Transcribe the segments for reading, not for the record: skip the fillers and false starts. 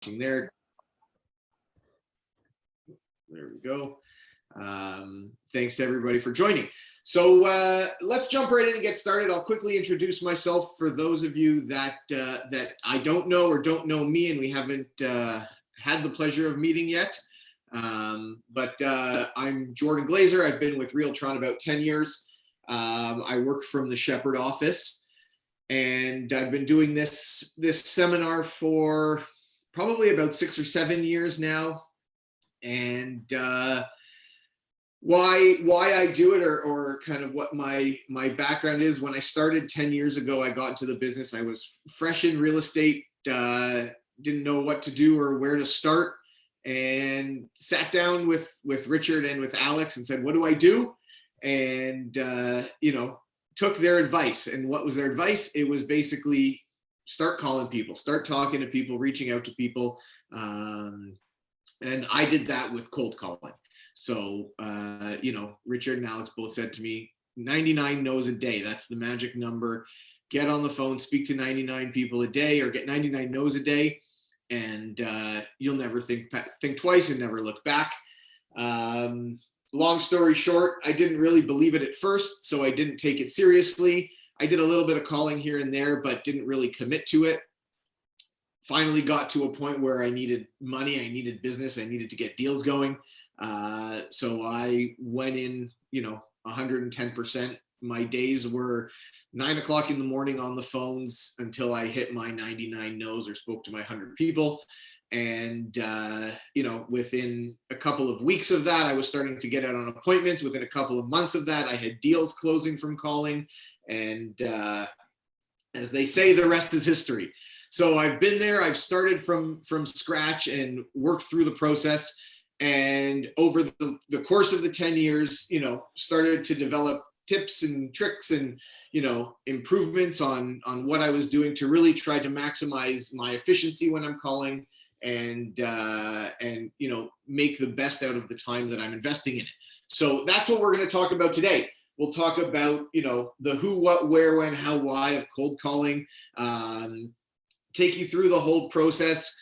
watching there. There we go. Thanks to everybody for joining. So let's jump right in and get started. I'll quickly introduce myself for those of you that I don't know or don't know me, and we haven't had the pleasure of meeting yet. But I'm Jordan Glaser. I've been with Realtron about 10 years. I work from the Shepherd office, and I've been doing this seminar for probably about 6 or 7 years now. And why I do it, or kind of what my background is. When I started 10 years ago, I got into the business. I was fresh in real estate, didn't know what to do or where to start, and sat down with Richard and with Alex and said, what do I do? And took their advice. And what was their advice? It was basically start calling people, start talking to people, reaching out to people. And I did that with cold calling. So, Richard and Alex both said to me, 99 no's a day. That's the magic number. Get on the phone, speak to 99 people a day, or get 99 no's a day, and you'll never think twice and never look back. Long story short, I didn't really believe it at first, so I didn't take it seriously. I did a little bit of calling here and there, but didn't really commit to it. Finally got to a point where I needed money, I needed business, I needed to get deals going. So I went in, 110%. My days were 9 o'clock in the morning on the phones until I hit my 99 no's or spoke to my 100 people. And, within a couple of weeks of that, I was starting to get out on appointments. Within a couple of months of that, I had deals closing from calling. And as they say, the rest is history. So I've been there. I've started from scratch and worked through the process. And over the course of the 10 years, started to develop tips and tricks and, improvements on what I was doing to really try to maximize my efficiency when I'm calling and make the best out of the time that I'm investing in it. So that's what we're going to talk about today. We'll talk about, the who, what, where, when, how, why of cold calling, take you through the whole process,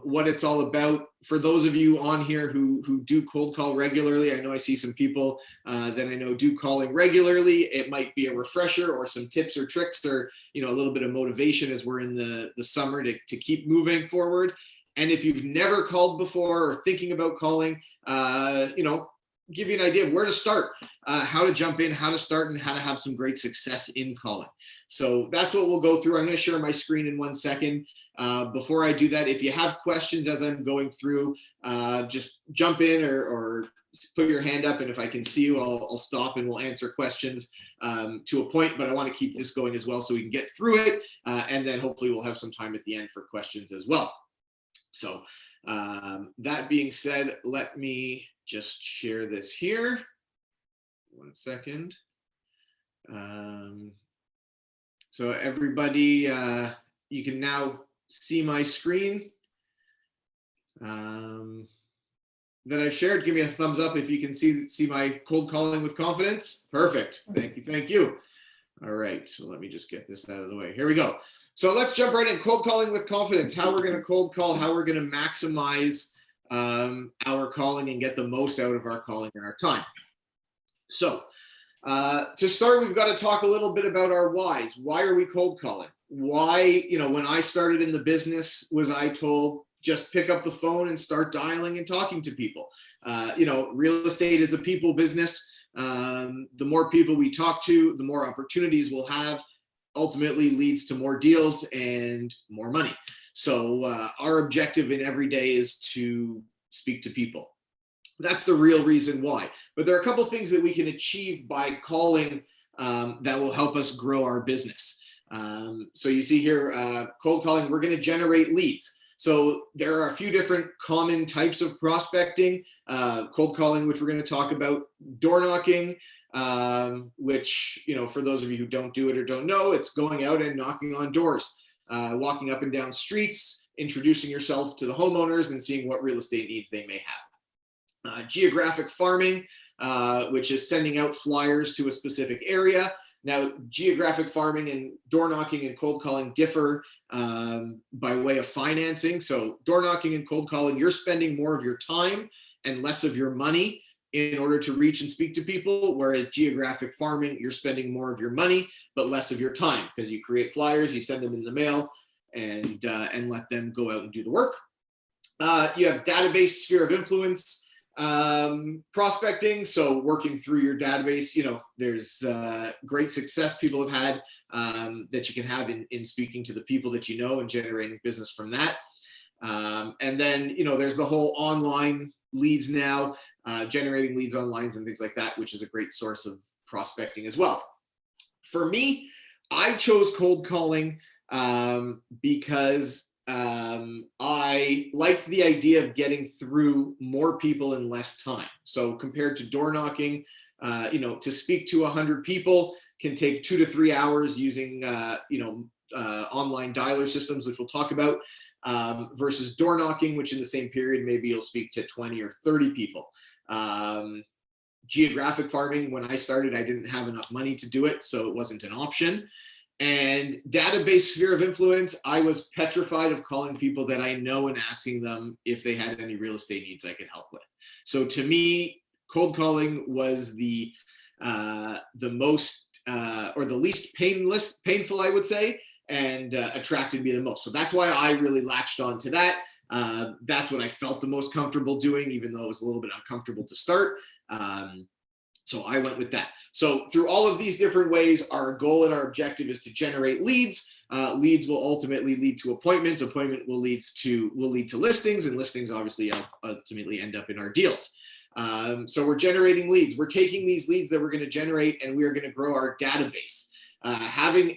what it's all about. For those of you on here who do cold call regularly, I know I see some people that I know do calling regularly. It might be a refresher or some tips or tricks or, a little bit of motivation as we're in the summer to keep moving forward. And if you've never called before or thinking about calling, give you an idea of where to start, how to jump in, how to start, and how to have some great success in calling. So that's what we'll go through. I'm going to share my screen in 1 second. Before I do that, if you have questions as I'm going through, just jump in or put your hand up. And if I can see you, I'll stop and we'll answer questions to a point. But I want to keep this going as well so we can get through it. And then hopefully we'll have some time at the end for questions as well. So that being said, let me just share this here. 1 second. So everybody, you can now see my screen that I've shared. Give me a thumbs up if you can see my cold calling with confidence. Perfect. Thank you. All right, so let me just get this out of the way. Here we go. So let's jump right in. Cold calling with confidence. How we're going to cold call, how we're going to maximize our calling and get the most out of our calling and our time. So to start, we've got to talk a little bit about our whys. Why are we cold calling? Why, when I started in the business, was I told just pick up the phone and start dialing and talking to people? Real estate is a people business. The more people we talk to, the more opportunities we'll have, ultimately leads to more deals and more money. So our objective in every day is to speak to people. That's the real reason why. But there are a couple of things that we can achieve by calling that will help us grow our business. So you see here, cold calling, we're going to generate leads. So there are a few different common types of prospecting. Cold calling, which we're going to talk about, door knocking, which, for those of you who don't do it or don't know, it's going out and knocking on doors, walking up and down streets, introducing yourself to the homeowners and seeing what real estate needs they may have. Geographic farming, which is sending out flyers to a specific area. Now, geographic farming and door knocking and cold calling differ by way of financing. So door knocking and cold calling, you're spending more of your time and less of your money in order to reach and speak to people. Whereas geographic farming, you're spending more of your money, but less of your time, because you create flyers, you send them in the mail, and let them go out and do the work. You have database sphere of influence prospecting. So working through your database, there's great success people have had that you can have in speaking to the people that you know and generating business from that. And then, there's the whole online leads now, generating leads online and things like that, which is a great source of prospecting as well. For me, I chose cold calling because I like the idea of getting through more people in less time. So compared to door knocking, to speak to 100 people can take 2 to 3 hours using, online dialer systems, which we'll talk about, versus door knocking, which in the same period, maybe you'll speak to 20 or 30 people. Geographic farming, when I started, I didn't have enough money to do it, so it wasn't an option. And database sphere of influence, I was petrified of calling people that I know and asking them if they had any real estate needs I could help with. So to me, cold calling was the most or the least painful, I would say, and attracted me the most. So that's why I really latched on to that. That's what I felt the most comfortable doing, even though it was a little bit uncomfortable to start. So I went with that. So through all of these different ways, our goal and our objective is to generate leads. Leads will ultimately lead to appointments. Appointment will lead to listings, and listings obviously ultimately end up in our deals. So we're generating leads. We're taking these leads that we're going to generate, and we are going to grow our database. Having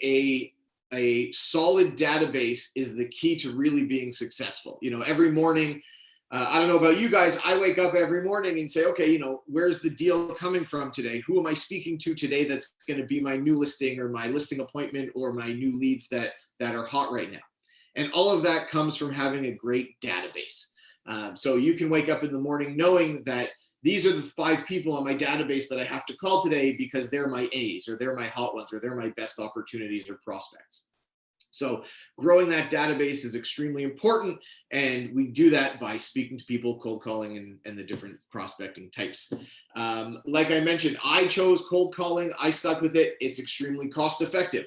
a solid database is the key to really being successful. Every morning, I don't know about you guys, I wake up every morning and say, okay, where's the deal coming from today? Who am I speaking to today that's going to be my new listing or my listing appointment or my new leads that are hot right now? And all of that comes from having a great database. So you can wake up in the morning knowing that these are the 5 people on my database that I have to call today because they're my A's, or they're my hot ones, or they're my best opportunities or prospects. So growing that database is extremely important, and we do that by speaking to people, cold calling, and the different prospecting types. Like I mentioned, I chose cold calling. I stuck with it. It's extremely cost effective.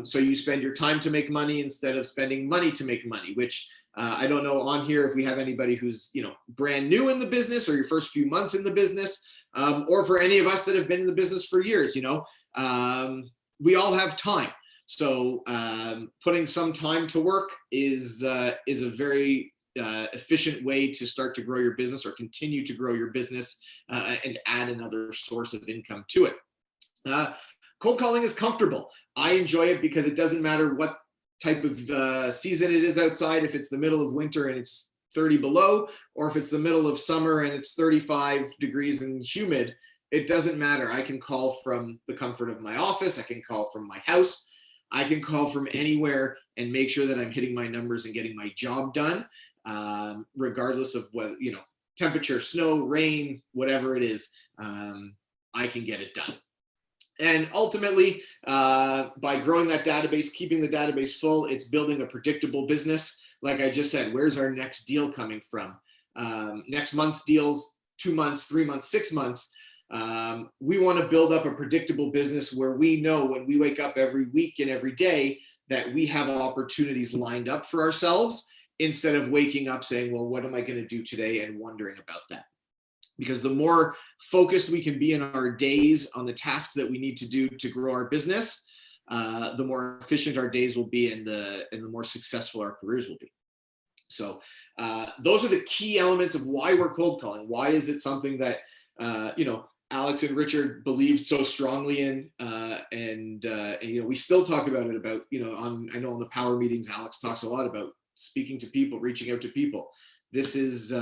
So you spend your time to make money instead of spending money to make money, which I don't know on here if we have anybody who's brand new in the business, or your first few months in the business, or for any of us that have been in the business for years. We all have time. So putting some time to work is a very efficient way to start to grow your business, or continue to grow your business, and add another source of income to it. Cold calling is comfortable. I enjoy it because it doesn't matter what type of season it is outside. If it's the middle of winter and it's 30 below, or if it's the middle of summer and it's 35 degrees and humid, it doesn't matter. I can call from the comfort of my office. I can call from my house. I can call from anywhere and make sure that I'm hitting my numbers and getting my job done, regardless of whether, temperature, snow, rain, whatever it is, I can get it done. And ultimately, by growing that database, keeping the database full, it's building a predictable business. Like I just said, where's our next deal coming from? Next month's deals, 2 months, 3 months, 6 months. We want to build up a predictable business where we know when we wake up every week and every day that we have opportunities lined up for ourselves, instead of waking up saying, well, what am I going to do today, and wondering about that. Because the more focused we can be in our days on the tasks that we need to do to grow our business, the more efficient our days will be, and the more successful our careers will be. So those are the key elements of why we're cold calling. Why is it something that Alex and Richard believed so strongly in, and we still talk about it. I know on the power meetings, Alex talks a lot about speaking to people, reaching out to people. This is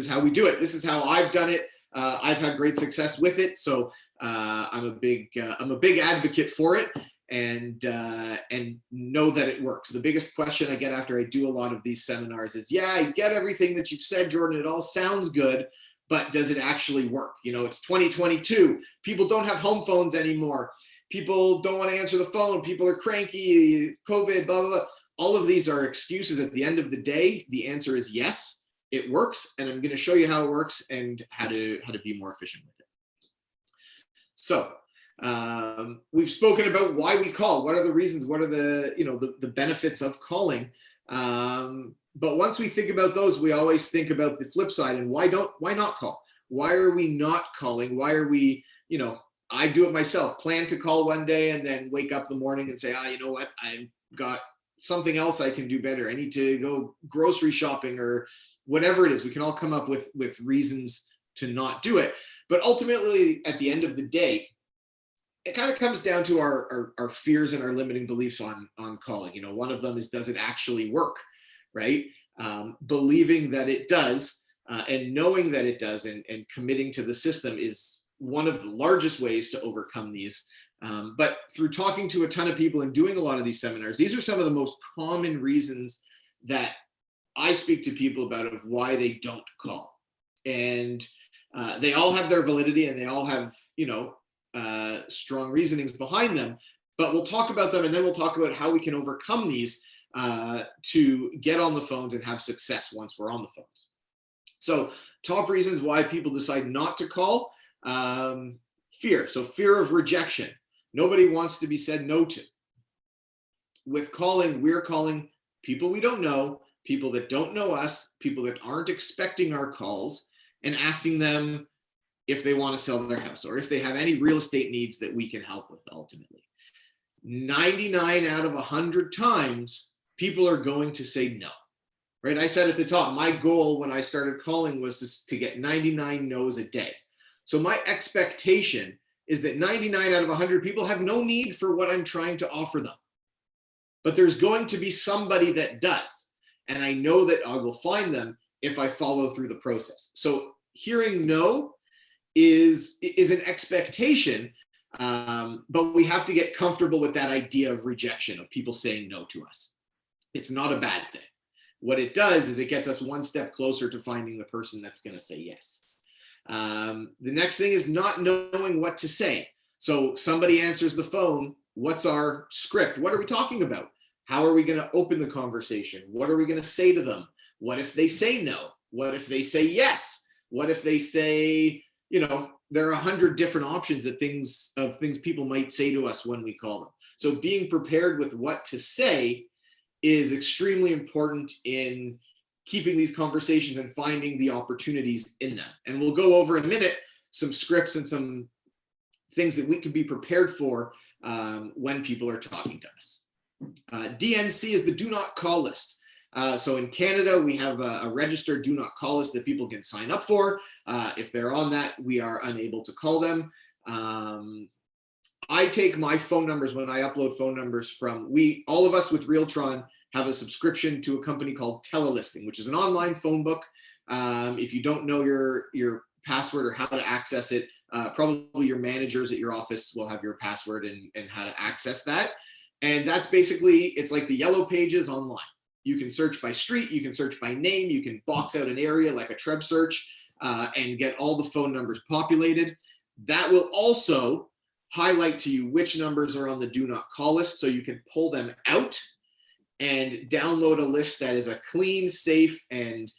how we do it. This is how I've done it. I've had great success with it. So I'm a big advocate for it, and know that it works. The biggest question I get after I do a lot of these seminars is, yeah, I get everything that you've said, Jordan. It all sounds good, but does it actually work? It's 2022. People don't have home phones anymore. People don't want to answer the phone. People are cranky, COVID, blah, blah, blah. all of these are excuses. At the end of the day, the answer is yes, it works. And I'm going to show you how it works and how to be more efficient with it. So we've spoken about why we call. What are the reasons? What are the benefits of calling? But once we think about those, we always think about the flip side. And why not call? Why are we not calling? Why are we, I do it myself, plan to call one day and then wake up in the morning and say, you know what? I've got something else I can do better. I need to go grocery shopping or whatever it is. We can all come up with reasons to not do it. But ultimately, at the end of the day, it kind of comes down to our fears and our limiting beliefs on calling. One of them is, does it actually work, right? Believing that it does and knowing that it does and committing to the system is one of the largest ways to overcome these. But through talking to a ton of people and doing a lot of these seminars, these are some of the most common reasons that I speak to people about of why they don't call. And they all have their validity and they all have, strong reasonings behind them, but we'll talk about them and then we'll talk about how we can overcome these to get on the phones and have success once we're on the phones. So top reasons why people decide not to call, fear. So fear of rejection. Nobody wants to be said no to. With calling, we're calling people we don't know, people that don't know us, people that aren't expecting our calls, and asking them if they want to sell their house or if they have any real estate needs that we can help with ultimately. 99 out of 100 times, people are going to say no, right? I said at the top, my goal when I started calling was to get 99 no's a day. So my expectation is that 99 out of 100 people have no need for what I'm trying to offer them. But there's going to be somebody that does. And I know that I will find them if I follow through the process. So hearing no is an expectation, but we have to get comfortable with that idea of rejection, of people saying no to us. It's not a bad thing. What it does is it gets us one step closer to finding the person that's going to say yes. The next thing is not knowing what to say. So somebody answers the phone. What's our script? What are we talking about? How are we going to open the conversation? What are we going to say to them? What if they say no? What if they say yes? What if they say, there are 100 different options of things people might say to us when we call them. So being prepared with what to say is extremely important in keeping these conversations and finding the opportunities in them. And we'll go over in a minute some scripts and some things that we can be prepared for when people are talking to us. DNC is the do not call list. So in Canada, we have a registered do not call list that people can sign up for. If they're on that, we are unable to call them. I take my phone numbers when I upload phone numbers from, all of us with Realtron have a subscription to a company called Telelisting, which is an online phone book. If you don't know your password or how to access it, probably your managers at your office will have your password and how to access that. And that's basically, it's like the Yellow Pages online. You can search by street, you can search by name, you can box out an area like a Treb search and get all the phone numbers populated. That will also highlight to you which numbers are on the do not call list, so you can pull them out and download a list that is a clean, safe, and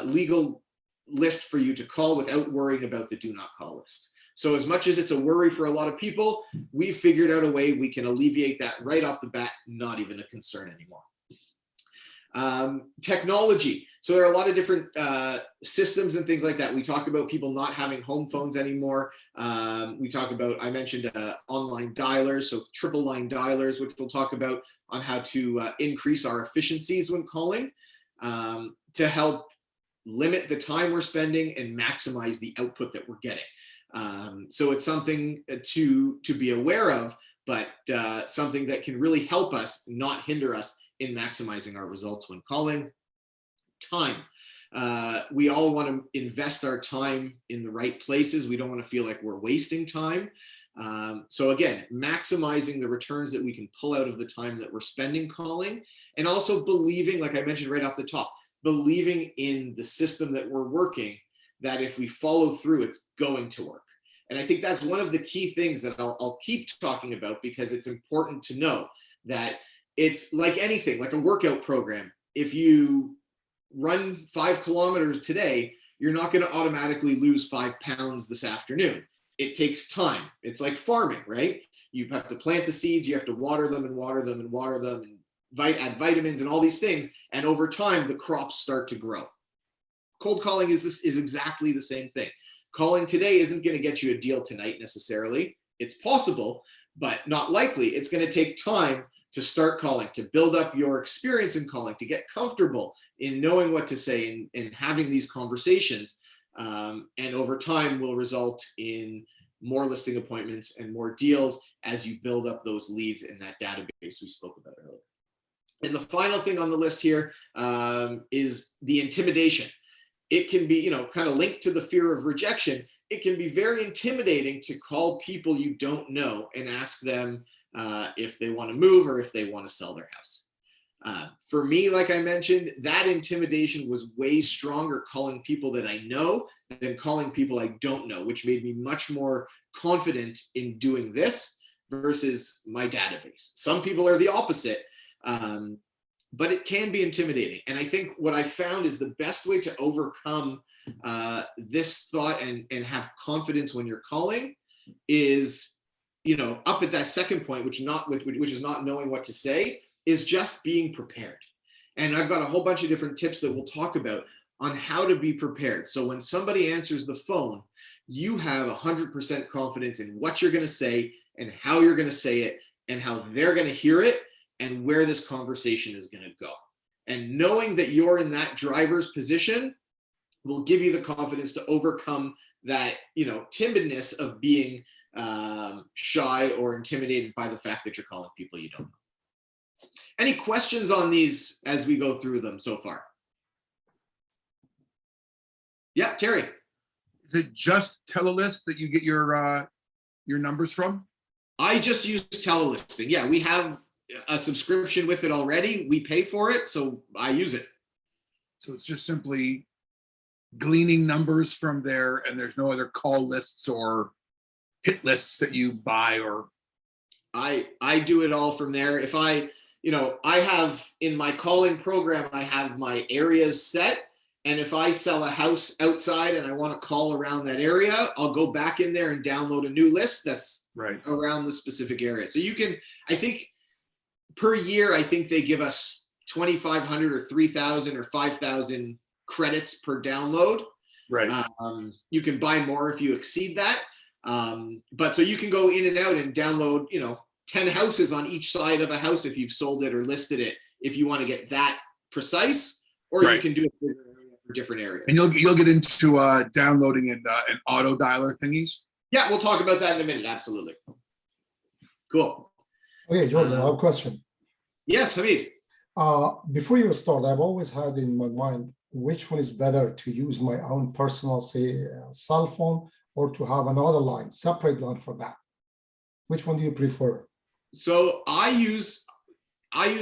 legal list for you to call without worrying about the do not call list. So as much as it's a worry for a lot of people, we figured out a way we can alleviate that right off the bat, not even a concern anymore. Technology. So there are a lot of different systems and things like that. We talk about people not having home phones anymore. We talk about, I mentioned online dialers, so triple line dialers, which we'll talk about on how to increase our efficiencies when calling to help limit the time we're spending and maximize the output that we're getting. So it's something to be aware of, but something that can really help us, not hinder us in maximizing our results when calling. Time. We all want to invest our time in the right places. We don't want to feel like we're wasting time. So again, maximizing the returns that we can pull out of the time that we're spending calling, and also believing, like I mentioned right off the top, believing in the system that we're working, that if we follow through, it's going to work. And I think that's one of the key things that I'll keep talking about, because it's important to know that it's like anything, like a workout program. If you run 5 kilometers today, you're not going to automatically lose 5 pounds this afternoon. It takes time. It's like farming, right? You have to plant the seeds, you have to water them and water them and water them and add vitamins and all these things. And over time, the crops start to grow. Cold calling is exactly the same thing. Calling today isn't going to get you a deal tonight necessarily. It's possible, but not likely. It's going to take time to start calling, to build up your experience in calling, to get comfortable in knowing what to say and having these conversations. And over time will result in more listing appointments and more deals as you build up those leads in that database we spoke about earlier. And the final thing on the list here is the intimidation. It can be, kind of linked to the fear of rejection. It can be very intimidating to call people you don't know and ask them if they want to move or if they want to sell their house. For me, like I mentioned, that intimidation was way stronger calling people that I know than calling people I don't know, which made me much more confident in doing this versus my database. Some people are the opposite, but it can be intimidating. And I think what I found is the best way to overcome this thought and have confidence when you're calling is, up at that second point, which is not knowing what to say, is just being prepared. And I've got a whole bunch of different tips that we'll talk about on how to be prepared. So when somebody answers the phone, you have 100% confidence in what you're going to say and how you're going to say it and how they're going to hear it and where this conversation is going to go. And knowing that you're in that driver's position will give you the confidence to overcome that, timidness of being shy or intimidated by the fact that you're calling people you don't know. Any questions on these as we go through them so far? Yeah, Terry. Is it just Telelist that you get your numbers from? I just use telelisting. Yeah, we have a subscription with it already. We pay for it, so I use it. So it's just simply gleaning numbers from there, and there's no other call lists or hit lists that you buy, or I do it all from there. If I have in my calling program, I have my areas set. And if I sell a house outside and I want to call around that area, I'll go back in there and download a new list that's right around the specific area. So you can, I think per year, I think they give us 2,500 or 3,000 or 5,000 credits per download. Right. You can buy more if you exceed that. But so you can go in and out and download, 10 houses on each side of a house if you've sold it or listed it, if you want to get that precise, or right. You can do it for different areas. And you'll get into downloading and auto dialer thingies. Yeah, we'll talk about that in a minute. Absolutely. Cool. Okay, Jordan, I have a question. Yes, Hamid. Before you start, I've always had in my mind which one is better, to use my own personal, say, cell phone, or to have another line, separate line for that. Which one do you prefer? So I use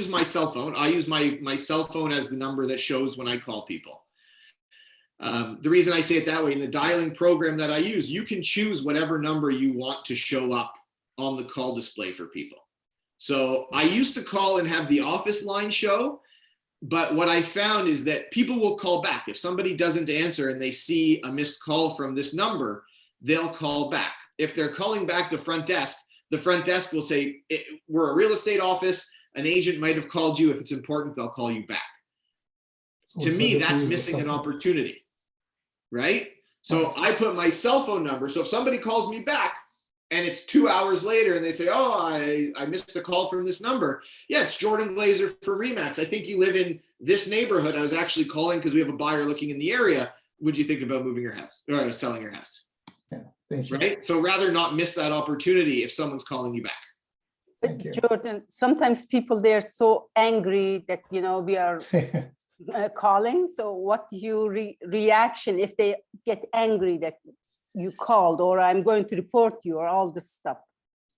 my cell phone. I use my cell phone as the number that shows when I call people. The reason I say it that way, in the dialing program that I use, you can choose whatever number you want to show up on the call display for people. So I used to call and have the office line show, but what I found is that people will call back. If somebody doesn't answer and they see a missed call from this number, they'll call back. If they're calling back the front desk will say, we're a real estate office. An agent might have called you. If it's important, they'll call you back. So to me, that's missing an opportunity, right? So I put my cell phone number. So if somebody calls me back and it's 2 hours later and they say, oh, I missed a call from this number. Yeah, it's Jordan Glaser from Remax. I think you live in this neighborhood. I was actually calling because we have a buyer looking in the area. Would you think about moving your house or selling your house? Yeah, thank you. Right? So rather not miss that opportunity if someone's calling you back. Thank you. Jordan, sometimes people, they're so angry that, we are calling. So what your reaction if they get angry that you called, or I'm going to report you, or all this stuff?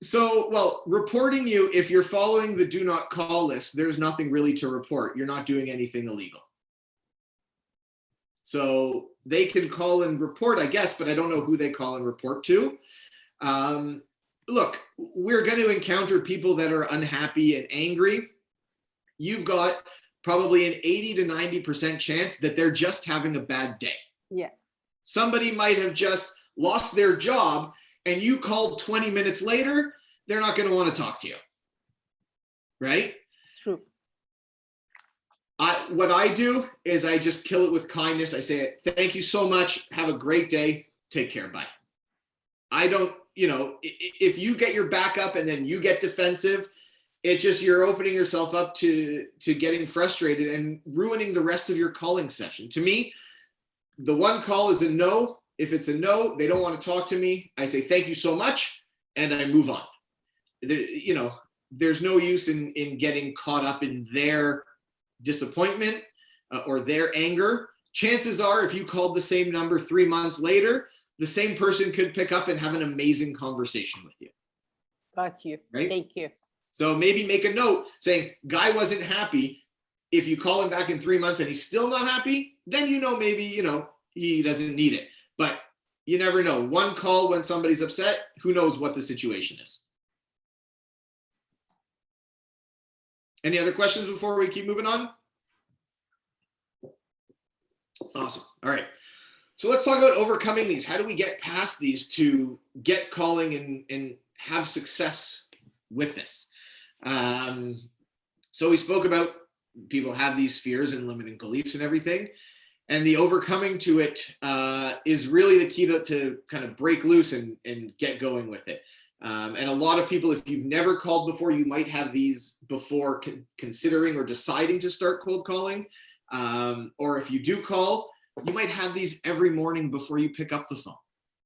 So, well, reporting you, if you're following the do not call list, there's nothing really to report. You're not doing anything illegal. So they can call and report, I guess, but I don't know who they call and report to. Look, we're going to encounter people that are unhappy and angry. you've got probably an 80 to 90% chance that they're just having a bad day. Yeah. Somebody might have just lost their job and you called 20 minutes later, they're not going to want to talk to you. Right? True. What I do is I just kill it with kindness. I say, thank you so much. Have a great day. Take care. Bye. I don't, if you get your back up and then you get defensive, it's just you're opening yourself up to getting frustrated and ruining the rest of your calling session. To me, the one call is a no. If it's a no, they don't want to talk to me. I say, thank you so much. And I move on. There's no use in getting caught up in their disappointment or their anger. Chances are, if you called the same number 3 months later, the same person could pick up and have an amazing conversation with you. Got you. Right? Thank you. So maybe make a note saying, guy wasn't happy. If you call him back in 3 months and he's still not happy, then maybe, he doesn't need it. But you never know. One call when somebody's upset, who knows what the situation is. Any other questions before we keep moving on? Awesome. All right. So let's talk about overcoming these. How do we get past these to get calling and have success with this? So we spoke about people have these fears and limiting beliefs and everything. And the overcoming to it is really the key to kind of break loose and get going with it. And a lot of people, if you've never called before, you might have these before considering or deciding to start cold calling. Or if you do call, you might have these every morning before you pick up the phone.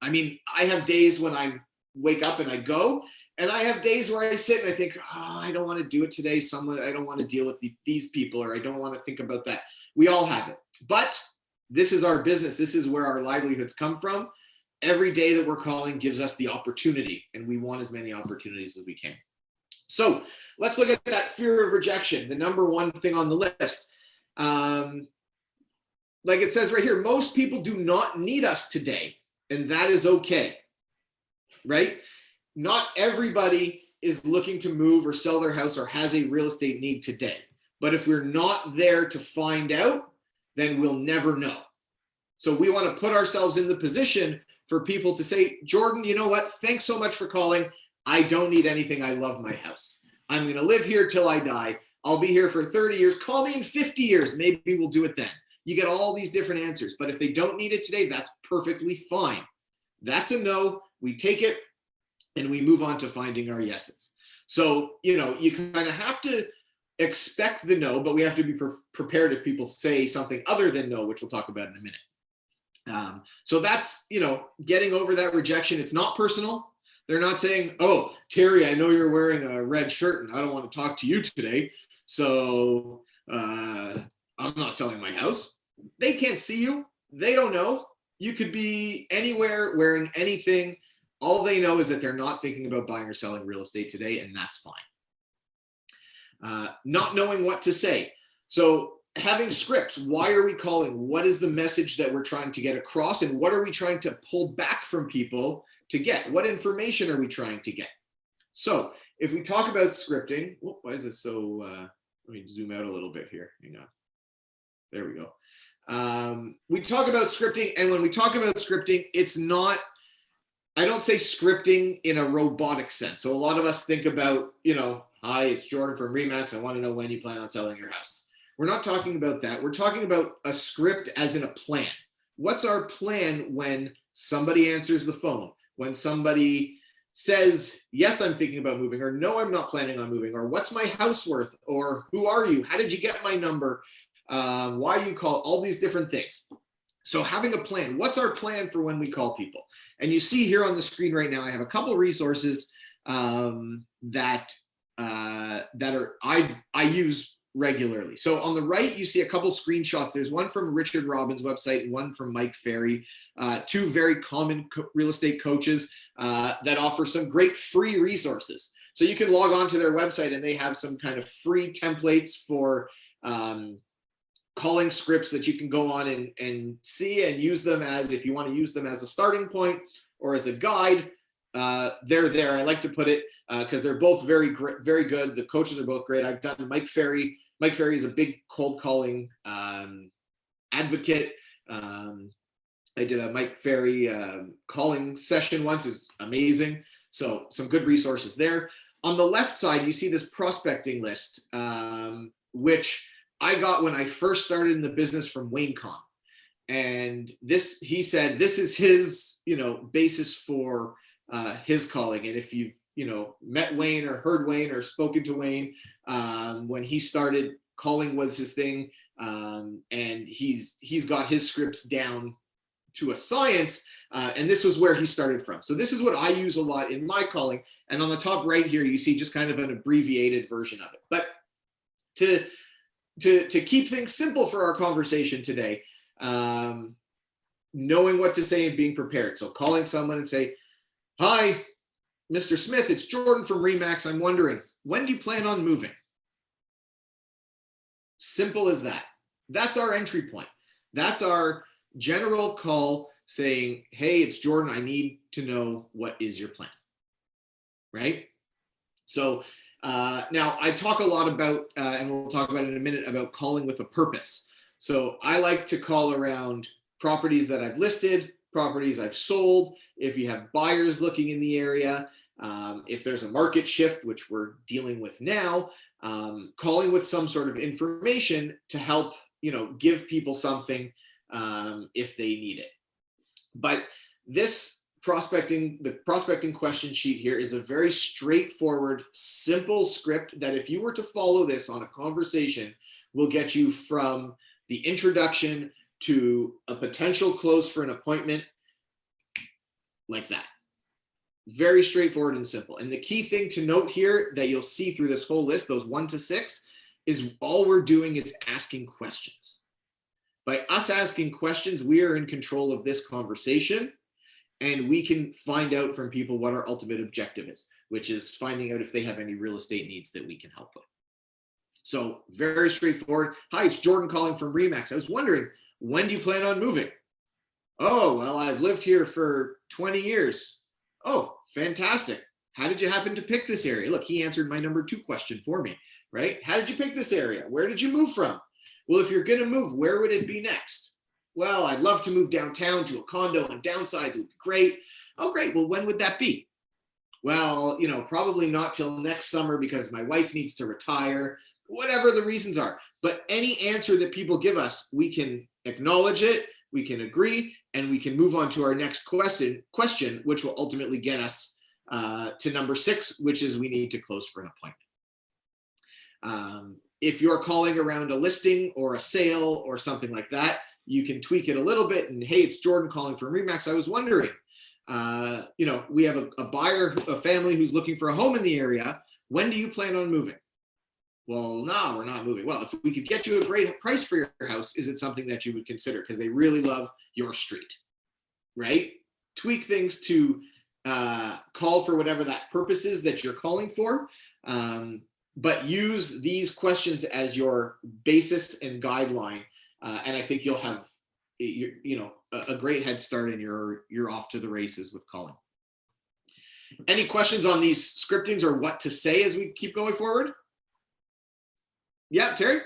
I mean, I have days when I wake up and I go, and I have days where I sit and I think, I don't want to do it today. I don't want to deal with these people, or I don't want to think about that. We all have it. But this is our business. This is where our livelihoods come from. Every day that we're calling gives us the opportunity, and we want as many opportunities as we can. So let's look at that fear of rejection, the number one thing on the list. Like it says right here, most people do not need us today, and that is okay, right? Not everybody is looking to move or sell their house or has a real estate need today. But if we're not there to find out, then we'll never know. So we want to put ourselves in the position for people to say, Jordan, you know what? Thanks so much for calling. I don't need anything. I love my house. I'm going to live here till I die. I'll be here for 30 years. Call me in 50 years. Maybe we'll do it then. You get all these different answers. But if they don't need it today, that's perfectly fine. That's a no. We take it and we move on to finding our yeses. So, you kind of have to expect the no, but we have to be prepared if people say something other than no, which we'll talk about in a minute. So that's, getting over that rejection. It's not personal. They're not saying, oh, Terry, I know you're wearing a red shirt and I don't want to talk to you today. So I'm not selling my house. They can't see you. They don't know. You could be anywhere wearing anything. All they know is that they're not thinking about buying or selling real estate today, and that's fine. Not knowing what to say. So having scripts, why are we calling? What is the message that we're trying to get across? And what are we trying to pull back from people to get? What information are we trying to get? So if we talk about scripting, why is it so, let me zoom out a little bit here. Hang on. There we go. We talk about scripting, and when we talk about scripting, it's not, I don't say scripting in a robotic sense. So a lot of us think about, hi, it's Jordan from Remax. I want to know when you plan on selling your house. We're not talking about that. We're talking about a script as in a plan. What's our plan when somebody answers the phone? When somebody says, yes, I'm thinking about moving, or no, I'm not planning on moving, or what's my house worth, or who are you? How did you get my number? Why you call? All these different things. So having a plan, what's our plan for when we call people? And you see here on the screen right now, I have a couple of resources that I use regularly. So on the right, you see a couple screenshots. There's one from Richard Robbins' website and one from Mike Ferry, two very common real estate coaches that offer some great free resources. So you can log on to their website and they have some kind of free templates for calling scripts that you can go on and see and use them as, if you want to use them as a starting point or as a guide, they're there. I like to put it because they're both very good. The coaches are both great. I've done Mike Ferry Mike Ferry is a big cold calling advocate. I did a Mike Ferry calling session once. It's amazing. So some good resources there. On the left side, you see this prospecting list, which I got when I first started in the business from Wayne Kahn. And this, he said, this is his, basis for his calling. And if you've, met Wayne or heard Wayne or spoken to Wayne, when he started, calling was his thing. And he's got his scripts down to a science. And this was where he started from. So this is what I use a lot in my calling. And on the top right here, you see just kind of an abbreviated version of it. But to keep things simple for our conversation today, knowing what to say and being prepared. So calling someone and say, hi, Mr. Smith, it's Jordan from Remax. I'm wondering, when do you plan on moving? Simple as that. That's our entry point. That's our general call saying, hey, it's Jordan. I need to know what is your plan, right? So now I talk a lot about, and we'll talk about it in a minute, about calling with a purpose. So I like to call around properties that I've listed, properties I've sold, if you have buyers looking in the area, if there's a market shift, which we're dealing with now, calling with some sort of information to help, give people something if they need it. But this the prospecting question sheet here is a very straightforward, simple script that if you were to follow this on a conversation, will get you from the introduction to a potential close for an appointment like that. Very straightforward and simple. And the key thing to note here that you'll see through this whole list, those 1 to 6, is all we're doing is asking questions. By us asking questions, we are in control of this conversation, and we can find out from people what our ultimate objective is, which is finding out if they have any real estate needs that we can help with. So very straightforward. Hi, it's Jordan calling from Remax. I was wondering, when do you plan on moving? Oh, well, I've lived here for 20 years. Oh, fantastic. How did you happen to pick this area? Look, he answered my number 2 question for me, right? How did you pick this area? Where did you move from? Well, if you're going to move, where would it be next? Well, I'd love to move downtown to a condo and downsize. It would be great. Oh, great. Well, when would that be? Well, probably not till next summer because my wife needs to retire, whatever the reasons are. But any answer that people give us, we can acknowledge it, we can agree, and we can move on to our next question, which will ultimately get us to number 6, which is we need to close for an appointment. If you're calling around a listing or a sale or something like that, you can tweak it a little bit and, hey, it's Jordan calling from Remax. I was wondering, we have a buyer, a family who's looking for a home in the area. When do you plan on moving? Well, no, we're not moving. Well, if we could get you a great price for your house, is it something that you would consider? Because they really love your street, right? Tweak things to call for whatever that purpose is that you're calling for. But use these questions as your basis and guideline. And I think you'll have, a great head start and you're off to the races with calling. Any questions on these scriptings or what to say as we keep going forward? Yeah, Terry?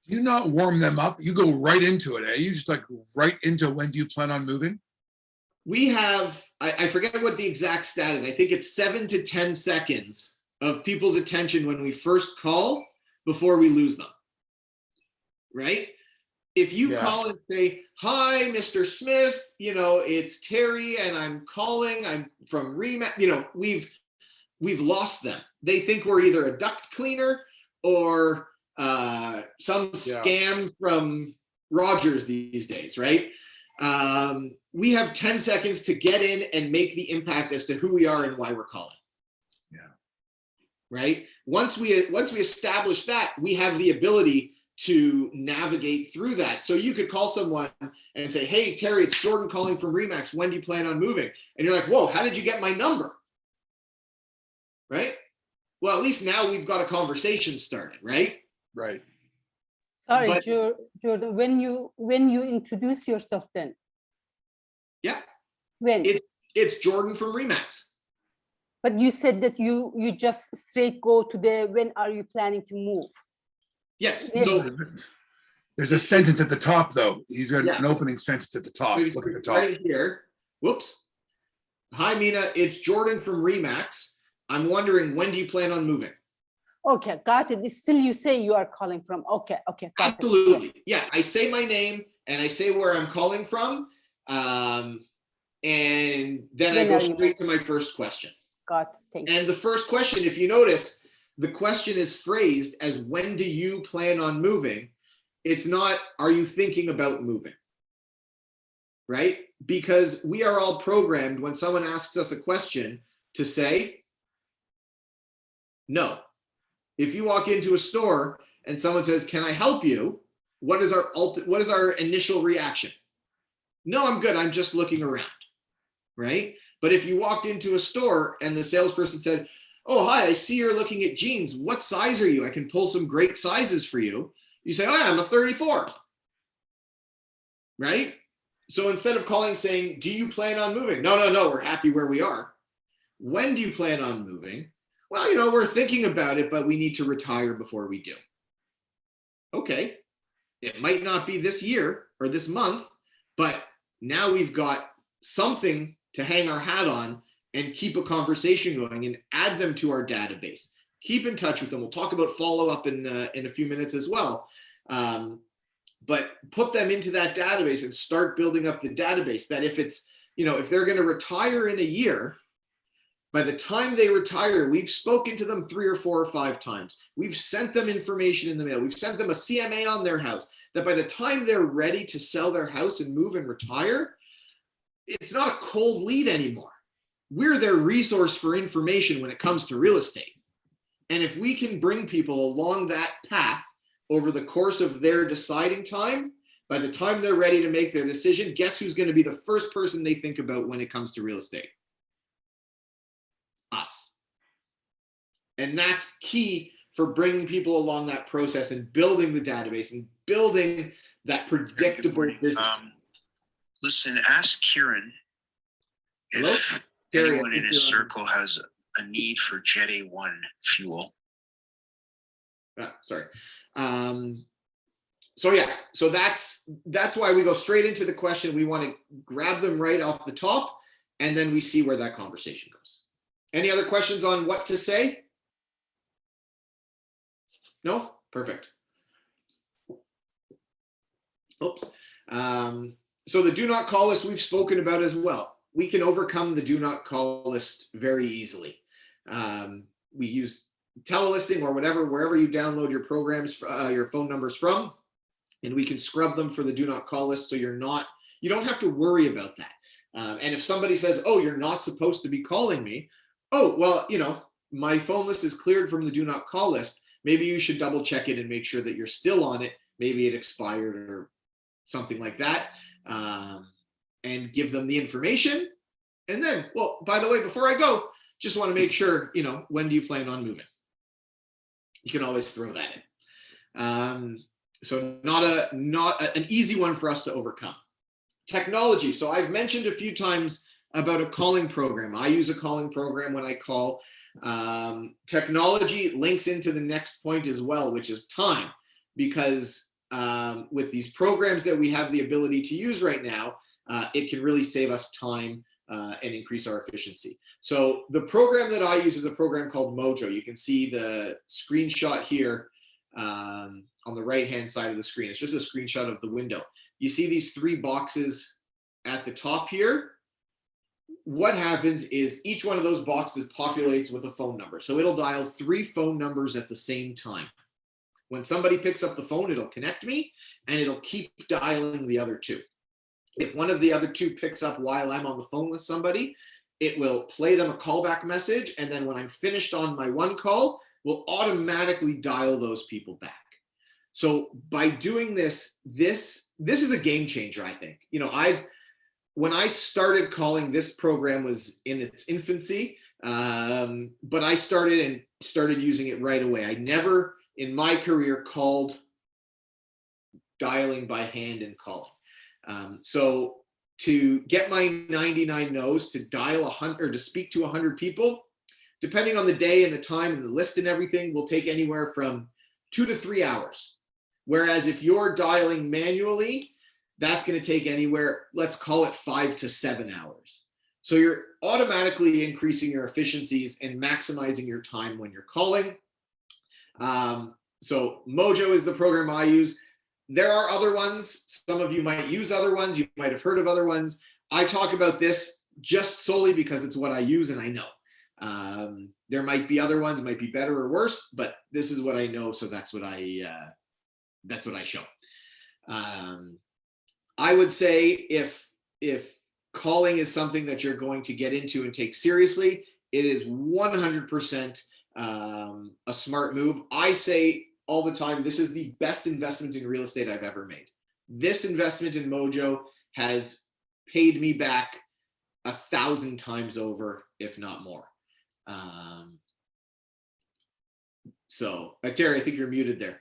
Do you not warm them up? You go right into it, eh? You just right into when do you plan on moving? We have, I forget what the exact stat is. I think it's 7 to 10 seconds of people's attention when we first call before we lose them, right? If you call and say, hi, Mr. Smith, it's Terry and I'm calling, I'm from Remax, we've lost them. They think we're either a duct cleaner or some scam from Rogers these days, right? We have 10 seconds to get in and make the impact as to who we are and why we're calling. Yeah. Right? Once we establish that, we have the ability to navigate through that. So you could call someone and say, hey, Terry, it's Jordan calling from Remax. When do you plan on moving? And you're like, whoa, how did you get my number? Right? Well, at least now we've got a conversation started, right? Right. Sorry, But- Jordan, when you introduce yourself then? Yeah. When? It's Jordan from Remax. But you said that you just straight go to the when are you planning to move? Yes. Yes. So There's a sentence at the top, though. He's got Yeah. an opening sentence at the top. Look at the top. right here. Whoops. Hi, Mina. It's Jordan from Remax. I'm wondering, when do you plan on moving? Okay, got it. It's still you say you are calling from. Okay, okay, got it. Absolutely. Yeah, I say my name and I say where I'm calling from. And then I Then go are you straight to my first question. Got it. Thank you. And the first question, if you notice, the question is phrased as, when do you plan on moving? It's not, are you thinking about moving? Right? Because we are all programmed when someone asks us a question to say no. If you walk into a store and someone says, "Can I help you?" What is our initial reaction? No, I'm good. I'm just looking around. Right? But if you walked into a store and the salesperson said, "Oh, hi, I see you're looking at jeans. What size are you? I can pull some great sizes for you." You say, "Oh, yeah, I'm a 34." Right? So instead of calling saying, "Do you plan on moving?" No, no, no, we're happy where we are. When do you plan on moving? Well, we're thinking about it, but we need to retire before we do. Okay. It might not be this year or this month, but now we've got something to hang our hat on and keep a conversation going and add them to our database. Keep in touch with them. We'll talk about follow-up in a few minutes as well. But put them into that database and start building up the database, that if it's, if they're going to retire in a year, by the time they retire, we've spoken to them 3 or 4 or 5 times. We've sent them information in the mail. We've sent them a CMA on their house, that by the time they're ready to sell their house and move and retire, it's not a cold lead anymore. We're their resource for information when it comes to real estate. And if we can bring people along that path over the course of their deciding time, by the time they're ready to make their decision, guess who's going to be the first person they think about when it comes to real estate? Us. And that's key for bringing people along that process and building the database and building that predictable business. Listen, ask Kieran Hello? if Terry, anyone in his circle has a need for Jet A1 fuel. Sorry. So that's why we go straight into the question. We want to grab them right off the top, and then we see where that conversation goes. Any other questions on what to say? No? Perfect. Oops. So the do not call list we've spoken about as well. We can overcome the do not call list very easily. We use telelisting or whatever, wherever you download your programs, your phone numbers from, and we can scrub them for the do not call list. So you don't have to worry about that. And if somebody says, "Oh, you're not supposed to be calling me," oh, well, my phone list is cleared from the do not call list. Maybe you should double check it and make sure that you're still on it. Maybe it expired or something like that, and give them the information. And then, well, by the way, before I go, just want to make sure, when do you plan on moving? You can always throw that in. So not an easy one for us to overcome. Technology. So I've mentioned a few times about a calling program. I use a calling program when I call. Technology links into the next point as well, which is time, because with these programs that we have the ability to use right now, it can really save us time and increase our efficiency. So the program that I use is a program called Mojo. You can see the screenshot here on the right-hand side of the screen. It's just a screenshot of the window. You see these 3 boxes at the top here? What happens is each one of those boxes populates with a phone number. So it'll dial 3 phone numbers at the same time. When somebody picks up the phone, it'll connect me and it'll keep dialing the other 2. If one of the other 2 picks up while I'm on the phone with somebody, it will play them a callback message. And then when I'm finished on my one call, will automatically dial those people back. So by doing this is a game changer, I think. When I started calling, this program was in its infancy, but I started using it right away. I never in my career called dialing by hand and calling. So to get my 99 no's to dial 100 or to speak to 100 people, depending on the day and the time and the list and everything, will take anywhere from 2 to 3 hours. Whereas if you're dialing manually, that's going to take anywhere, let's call it 5 to 7 hours. So you're automatically increasing your efficiencies and maximizing your time when you're calling. So Mojo is the program I use. There are other ones. Some of you might use other ones. You might have heard of other ones. I talk about this just solely because it's what I use and I know. There might be other ones, might be better or worse, but this is what I know, so that's what I show. I would say if calling is something that you're going to get into and take seriously, it is 100% a smart move. I say all the time, this is the best investment in real estate I've ever made. This investment in Mojo has paid me back 1,000 times over, if not more. So Terry, I think you're muted there.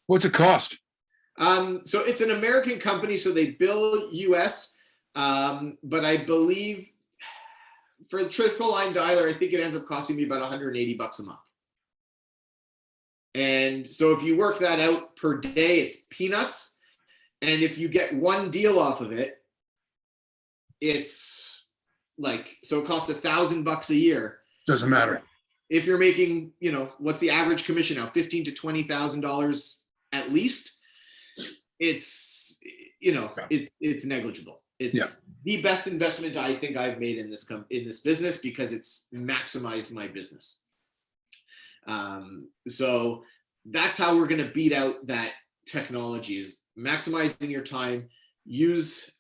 What's it cost? So it's an American company, so they bill US, but I believe for the triple line dialer, I think it ends up costing me about $180 a month. And so if you work that out per day, it's peanuts. And if you get one deal off of it, it's like, so it costs $1,000 a year. Doesn't matter. If you're making, you know, what's the average commission now? $15,000 to $20,000 at least. It's, you know, it's negligible. It's the best investment I think I've made in this business because it's maximized my business. So that's how we're going to beat out that technology, is maximizing your time. Use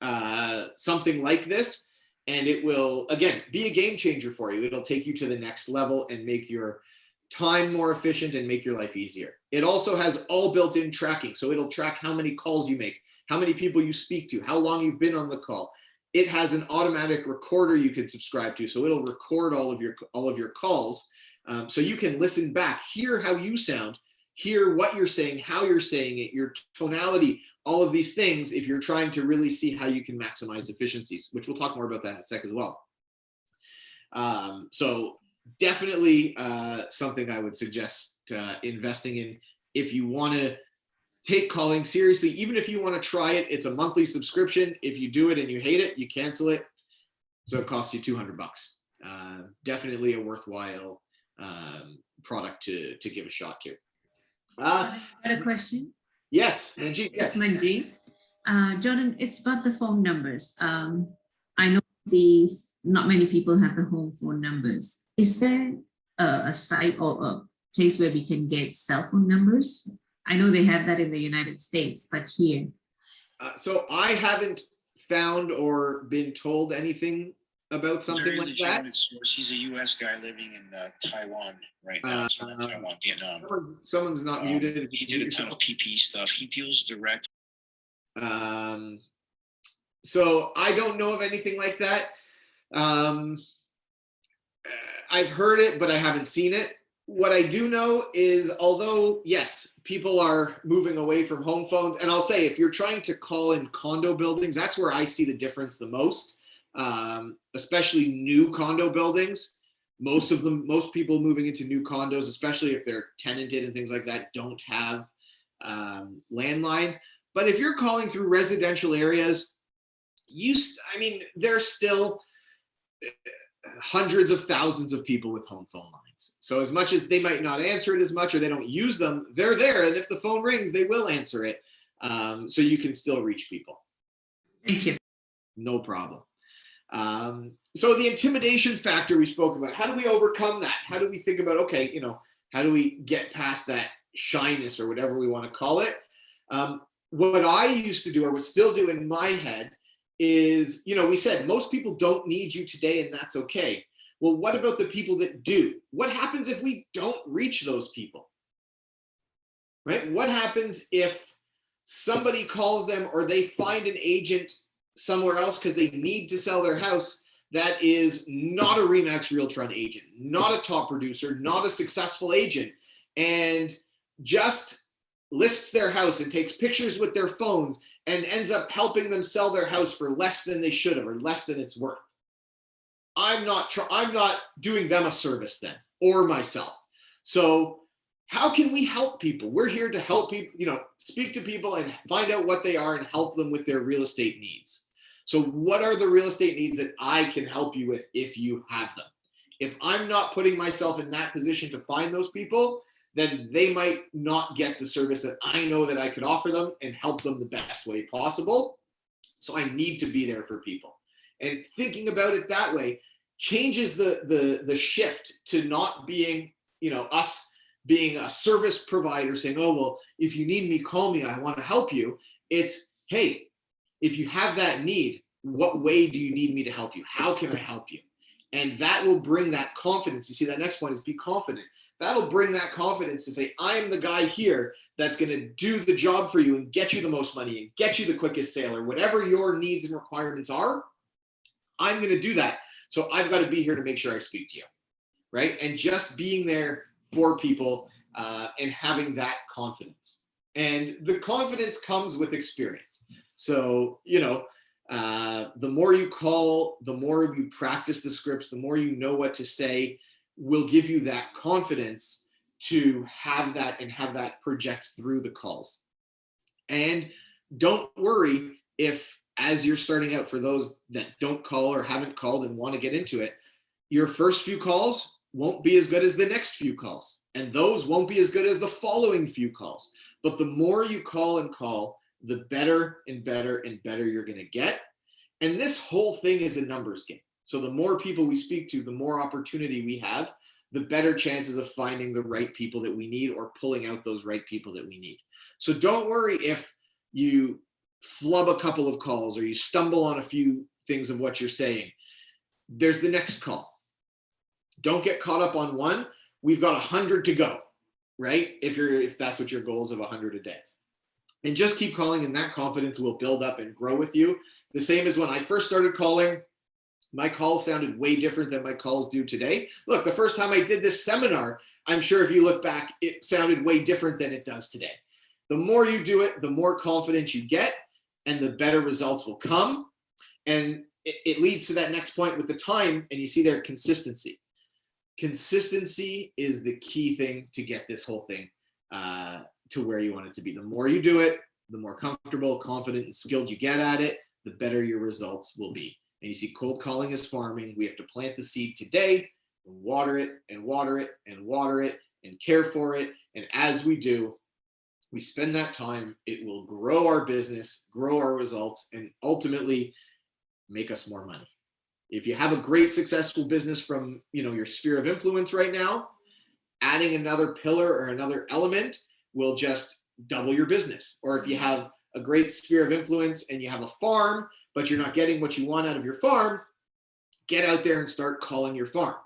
something like this, and it will, again, be a game changer for you. It'll take you to the next level and make your time more efficient and make your life easier. It also has all built-in tracking. So it'll track how many calls you make, how many people you speak to, how long you've been on the call. It has an automatic recorder you can subscribe to. So it'll record all of your calls. So you can listen back, hear how you sound, hear what you're saying, how you're saying it, your tonality, all of these things, if you're trying to really see how you can maximize efficiencies, which we'll talk more about that in a sec as well. So definitely something I would suggest investing in if you want to take calling seriously. Even if you want to try it, it's a monthly subscription. If you do it and you hate it, you cancel it. So it costs you $200. Definitely a worthwhile product to give a shot to. I got a question. Yes, Manjeet. Yes, Yes. Manjeet. Jordan, it's about the phone numbers. I know not many people have the home phone numbers. Is there a site or a place where we can get cell phone numbers? I know they have that in the United States, but here. So I haven't found or been told anything about something Very like that. legitimate source. He's a U.S. guy living in Taiwan right now. So not Taiwan, Vietnam. Someone's not muted. He did a ton of PP stuff. He deals direct. So I don't know of anything like that. I've heard it, but I haven't seen it. What I do know is, although, yes, people are moving away from home phones, and I'll say, if you're trying to call in condo buildings, that's where I see the difference the most, especially new condo buildings. Most people moving into new condos, especially if they're tenanted and things like that, don't have landlines. But if you're calling through residential areas, there's still hundreds of thousands of people with home phone lines. So as much as they might not answer it as much, or they don't use them, they're there. And if the phone rings, they will answer it. So you can still reach people. Thank you. No problem. So the intimidation factor we spoke about, how do we overcome that? How do we think about, okay, how do we get past that shyness or whatever we want to call it? What I used to do, or would still do in my head, is, we said most people don't need you today, and that's okay. Well, what about the people that do? What happens if we don't reach those people? Right? What happens if somebody calls them, or they find an agent somewhere else because they need to sell their house that is not a Remax Realtron agent, not a top producer, not a successful agent, and just lists their house and takes pictures with their phones and ends up helping them sell their house for less than they should have, or less than it's worth? I'm not doing them a service then, or myself. So how can we help people? We're here to help people, speak to people and find out what they are and help them with their real estate needs. So what are the real estate needs that I can help you with if you have them? If I'm not putting myself in that position to find those people, then they might not get the service that I know that I could offer them and help them the best way possible. So I need to be there for people. And thinking about it that way changes the shift to not being, us being a service provider saying, oh, well, if you need me, call me, I want to help you. It's, hey, if you have that need, what way do you need me to help you? How can I help you? And that will bring that confidence. You see, that next point is be confident. That'll bring that confidence to say, I'm the guy here that's going to do the job for you and get you the most money and get you the quickest sale, or whatever your needs and requirements are. I'm going to do that. So I've got to be here to make sure I speak to you, right? And just being there for people and having that confidence. And the confidence comes with experience. So, the more you call, the more you practice the scripts, the more you know what to say, will give you that confidence to have that and have that project through the calls. And don't worry if, as you're starting out, for those that don't call or haven't called and want to get into it, your first few calls won't be as good as the next few calls. And those won't be as good as the following few calls. But the more you call and call, the better and better and better you're going to get. And this whole thing is a numbers game. So the more people we speak to, the more opportunity we have, the better chances of finding the right people that we need or pulling out those right people that we need. So don't worry if you flub a couple of calls or you stumble on a few things of what you're saying. There's the next call. Don't get caught up on one. We've got 100 to go, right? If that's what your goal is, of 100 a day. And just keep calling, and that confidence will build up and grow with you. The same as when I first started calling, my calls sounded way different than my calls do today. Look, the first time I did this seminar, I'm sure if you look back, it sounded way different than it does today. The more you do it, the more confidence you get, and the better results will come. And it leads to that next point with the time, and you see there, consistency. Consistency is the key thing to get this whole thing to where you want it to be. The more you do it, the more comfortable, confident, and skilled you get at it, the better your results will be. And you see, cold calling is farming. We have to plant the seed today, and water it and water it and water it and care for it. And as we do, we spend that time, it will grow our business, grow our results, and ultimately make us more money. If you have a great, successful business from your sphere of influence right now, adding another pillar or another element will just double your business. Or if you have a great sphere of influence and you have a farm, but you're not getting what you want out of your farm, get out there and start calling your farm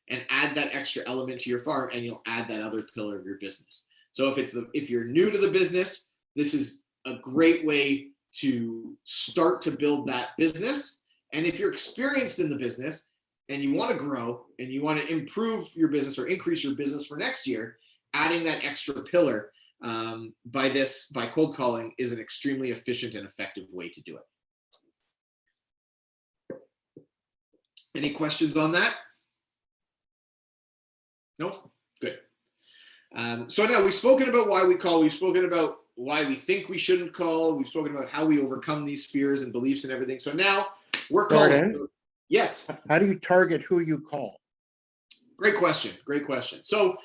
and add that extra element to your farm, and you'll add that other pillar of your business. So if you're new to the business, this is a great way to start to build that business. And if you're experienced in the business and you want to grow and you want to improve your business or increase your business for next year, adding that extra pillar by cold calling is an extremely efficient and effective way to do it. Any questions on that? No? Good. So now we've spoken about why we call, we've spoken about why we think we shouldn't call, we've spoken about how we overcome these fears and beliefs and everything. So now we're calling. Jordan? Yes. How do you target who you call? Great question. Great question. So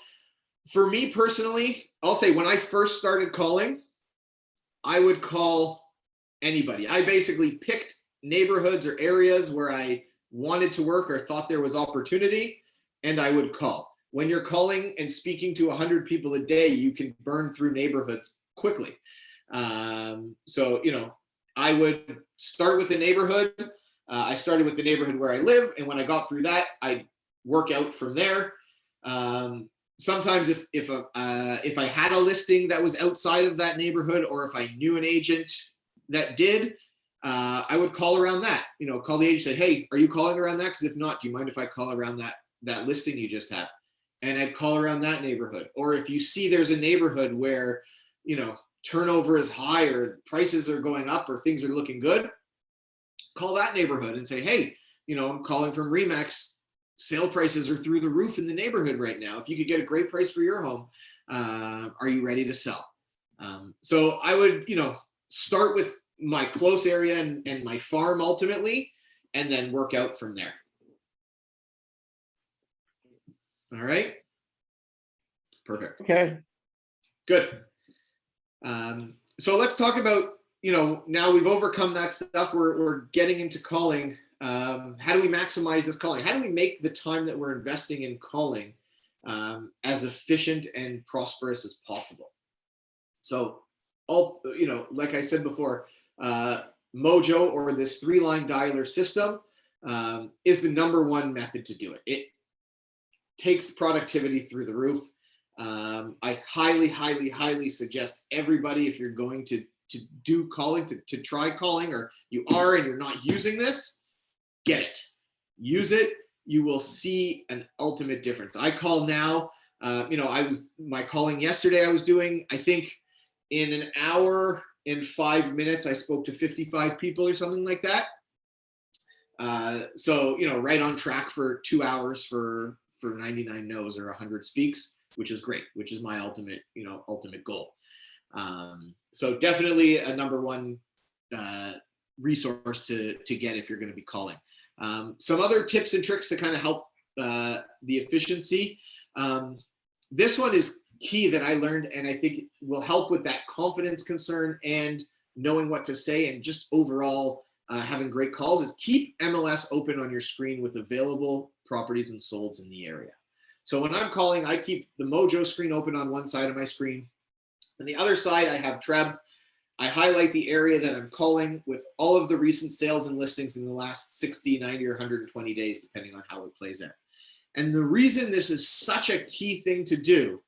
for me personally, I'll say when I first started calling, I would call anybody. I basically picked neighborhoods or areas where I wanted to work or thought there was opportunity, and I would call. When you're calling and speaking to 100 people a day, you can burn through neighborhoods quickly. So, I would start with a neighborhood. I started with the neighborhood where I live, and when I got through that, I'd work out from there. Sometimes if I had a listing that was outside of that neighborhood, or if I knew an agent that did, I would call around that. Call the agent, say, hey, are you calling around that? Because if not, do you mind if I call around that listing you just have? And I'd call around that neighborhood. Or if you see there's a neighborhood where, turnover is high or prices are going up or things are looking good, call that neighborhood and say, hey, I'm calling from Remax sale prices are through the roof in the neighborhood right now. If you could get a great price for your home, are you ready to sell? So I would, start with my close area and my farm ultimately, and then work out from there. All right. Perfect. Okay. Good. So let's talk about, now we've overcome that stuff. We're getting into calling. How do we maximize this calling? How do we make the time that we're investing in calling as efficient and prosperous as possible? So, like I said before, Mojo, or this 3-line dialer system, is the #1 method to do it. It takes productivity through the roof. I highly, highly, highly suggest everybody, if you're going to do calling, to try calling, or you are and you're not using this, get it. Use it. You will see an ultimate difference. I call now. My calling yesterday, I was doing, I think, in an hour and 5 minutes, I spoke to 55 people or something like that. So, right on track for 2 hours for 99 no's or 100 speaks, which is great, which is my ultimate goal. So definitely a #1 resource to get if you're going to be calling. Some other tips and tricks to kind of help the efficiency. This one is key that I learned, and I think will help with that confidence concern and knowing what to say, and just overall having great calls, is keep MLS open on your screen with available properties and solds in the area. So when I'm calling, I keep the Mojo screen open on one side of my screen. On the other side, I have Treb. I highlight the area that I'm calling with all of the recent sales and listings in the last 60, 90, or 120 days, depending on how it plays out. And the reason this is such a key thing to do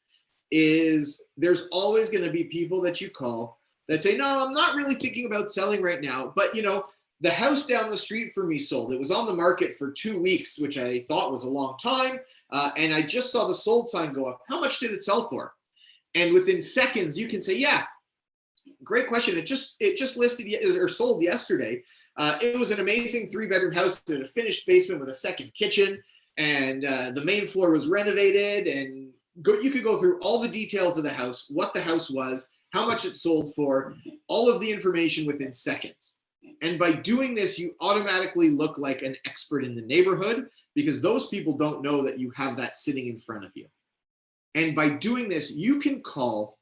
is there's always going to be people that you call that say, no, I'm not really thinking about selling right now, but the house down the street for me sold. It was on the market for 2 weeks, which I thought was a long time. And I just saw the sold sign go up. How much did it sell for? And within seconds, you can say, yeah, great question. It just listed or sold yesterday. It was an amazing 3-bedroom house in a finished basement with a second kitchen, and the main floor was renovated. And you could go through all the details of the house, what the house was, how much it sold for, all of the information within seconds. And by doing this, you automatically look like an expert in the neighborhood, because those people don't know that you have that sitting in front of you. And by doing this, you can call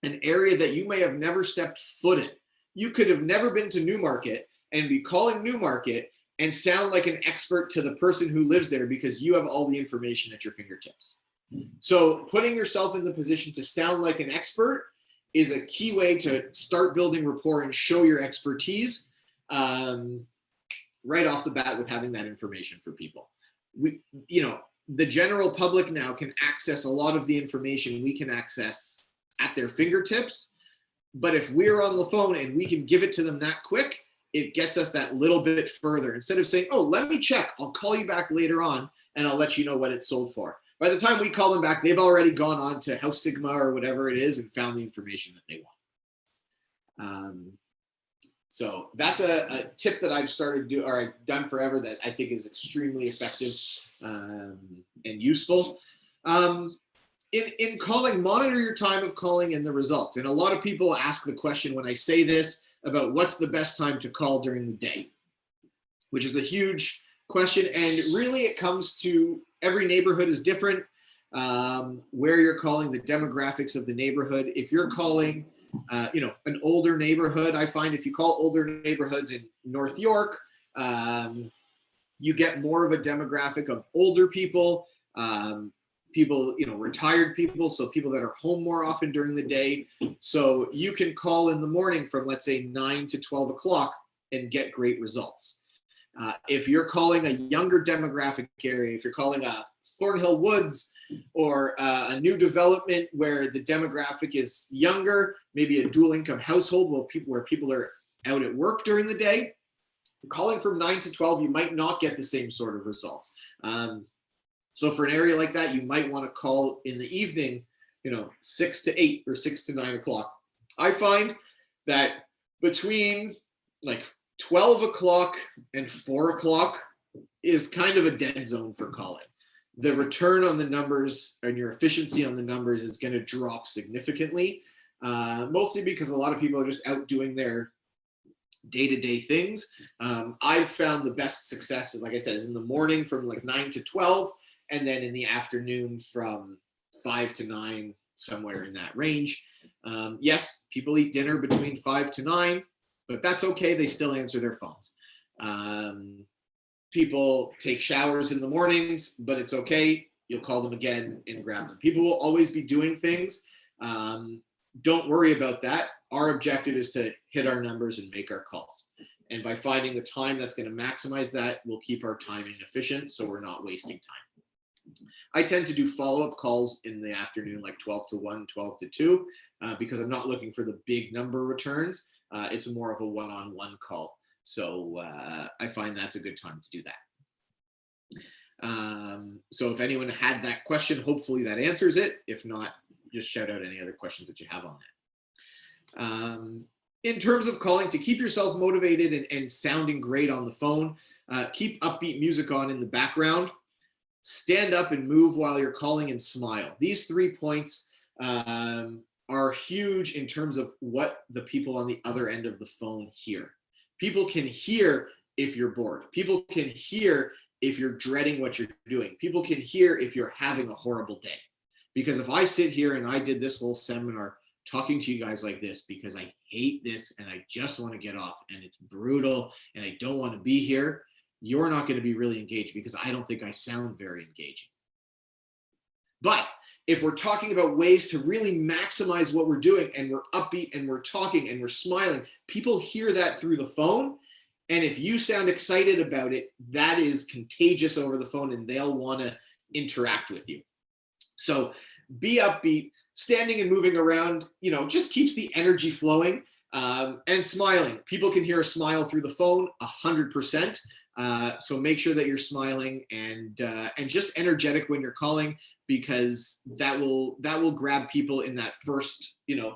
an area that you may have never stepped foot in. You could have never been to Newmarket and be calling Newmarket and sound like an expert to the person who lives there, because you have all the information at your fingertips. So putting yourself in the position to sound like an expert is a key way to start building rapport and show your expertise right off the bat with having that information for people. The general public now can access a lot of the information we can access at their fingertips. But if we're on the phone and we can give it to them that quick, it gets us that little bit further. Instead of saying, oh, let me check, I'll call you back later on and I'll let you know what it sold for. By the time we call them back, they've already gone on to House Sigma or whatever it is and found the information that they want. So that's a tip that I've I've done forever that I think is extremely effective and useful. In calling, monitor your time of calling and the results. And a lot of people ask the question when I say this about what's the best time to call during the day, which is a huge question. And really it comes to every neighborhood is different, where you're calling, the demographics of the neighborhood. If you're calling, an older neighborhood, I find if you call older neighborhoods in North York, you get more of a demographic of older people, people, retired people, so people that are home more often during the day. So you can call in the morning from, let's say, 9 to 12 o'clock and get great results. If you're calling a younger demographic area, if you're calling a Thornhill Woods or a new development where the demographic is younger, maybe a dual income household where people are out at work during the day, calling from 9 to 12, you might not get the same sort of results. So for an area like that, you might want to call in the evening, 6 to 8 or 6 to 9 o'clock. I find that between like 12 o'clock and 4 o'clock, is kind of a dead zone for calling. The return on the numbers and your efficiency on the numbers is going to drop significantly, mostly because a lot of people are just out doing their day-to-day things. I've found the best success is, like I said, is in the morning from like 9 to 12, and then in the afternoon from 5 to 9, somewhere in that range. Yes, people eat dinner between 5 to 9, but that's okay. They still answer their phones. People take showers in the mornings, but it's okay. You'll call them again and grab them. People will always be doing things. Don't worry about that. Our objective is to hit our numbers and make our calls. And by finding the time that's going to maximize that, we'll keep our timing efficient so we're not wasting time. I tend to do follow-up calls in the afternoon, like 12 to 1, 12 to 2, because I'm not looking for the big number returns. It's more of a one-on-one call. So I find that's a good time to do that. So if anyone had that question, hopefully that answers it. If not, just shout out any other questions that you have on that. In terms of calling, to keep yourself motivated and sounding great on the phone, keep upbeat music on in the background. Stand up and move while you're calling and smile. These 3 points are huge in terms of what the people on the other end of the phone hear. People can hear if you're bored. People can hear if you're dreading what you're doing. People can hear if you're having a horrible day. Because if I sit here and I did this whole seminar talking to you guys like this because I hate this and I just want to get off and it's brutal and I don't want to be here, you're not going to be really engaged because I don't think I sound very engaging. But if we're talking about ways to really maximize what we're doing and we're upbeat and we're talking and we're smiling, people hear that through the phone. And if you sound excited about it, that is contagious over the phone and they'll want to interact with you. So be upbeat, standing and moving around, just keeps the energy flowing, and smiling. People can hear a smile through the phone 100%. So make sure that you're smiling and just energetic when you're calling, because that will grab people in that first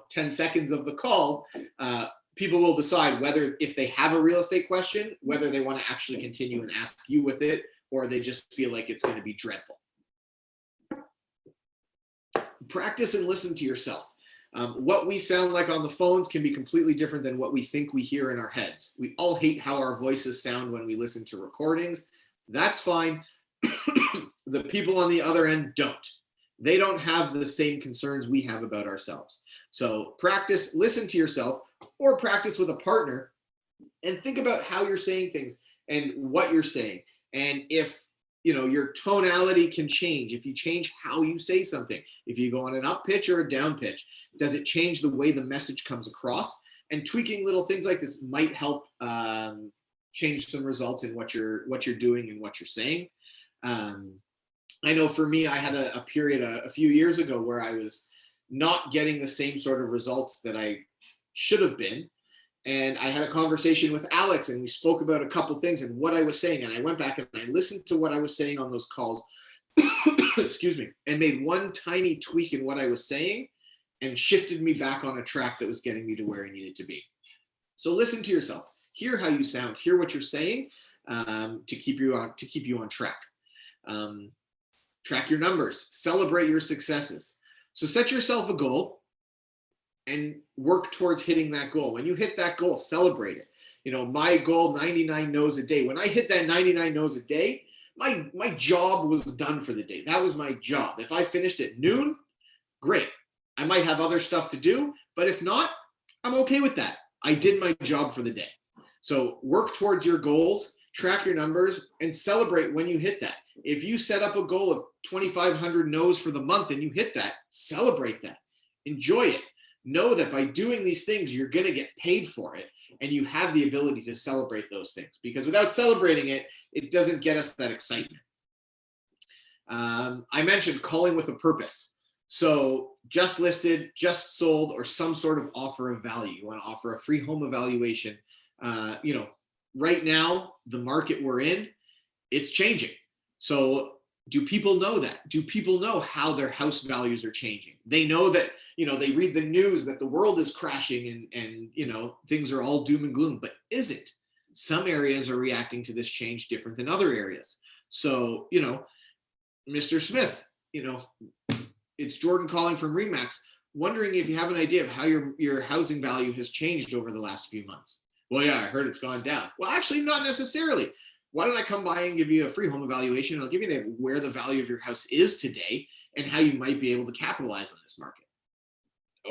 10 seconds of the call. People will decide whether, if they have a real estate question, whether they want to actually continue and ask you with it, or they just feel like it's going to be dreadful. Practice and listen to yourself. What we sound like on the phones can be completely different than what we think we hear in our heads. We all hate how our voices sound when we listen to recordings. That's fine. The people on the other end don't. They don't have the same concerns we have about ourselves. So practice, listen to yourself, or practice with a partner and think about how you're saying things and what you're saying. And if your tonality can change, if you change how you say something, if you go on an up pitch or a down pitch, does it change the way the message comes across? And tweaking little things like this might help change some results in what you're doing and what you're saying. I know for me, I had a period a few years ago where I was not getting the same sort of results that I should have been. And I had a conversation with Alex and we spoke about a couple things and what I was saying. And I went back and I listened to what I was saying on those calls, excuse me, and made one tiny tweak in what I was saying and shifted me back on a track that was getting me to where I needed to be. So listen to yourself, hear how you sound, hear what you're saying, to keep you on track. Track your numbers, celebrate your successes. So set yourself a goal and work towards hitting that goal. When you hit that goal, celebrate it. My goal, 99 no's a day. When I hit that 99 no's a day, my job was done for the day. That was my job. If I finished at noon, great. I might have other stuff to do, but if not, I'm okay with that. I did my job for the day. So work towards your goals, track your numbers, and celebrate when you hit that. If you set up a goal of 2,500 no's for the month and you hit that, celebrate that. Enjoy it. Know that by doing these things, you're going to get paid for it, and you have the ability to celebrate those things, because without celebrating it, it doesn't get us that excitement. I mentioned calling with a purpose. So just listed, just sold, or some sort of offer of value. You want to offer a free home evaluation. Right now, the market we're in, it's changing. So do people know that? Do people know how their house values are changing? They know that, they read the news that the world is crashing and things are all doom and gloom, but is it? some areas are reacting to this change different than other areas. So, Mr. Smith, it's Jordan calling from Remax, wondering if you have an idea of how your housing value has changed over the last few months. Well, yeah, I heard it's gone down. Well, actually, not necessarily. Why don't I come by and give you a free home evaluation, and I'll give you an idea of where the value of your house is today and how you might be able to capitalize on this market.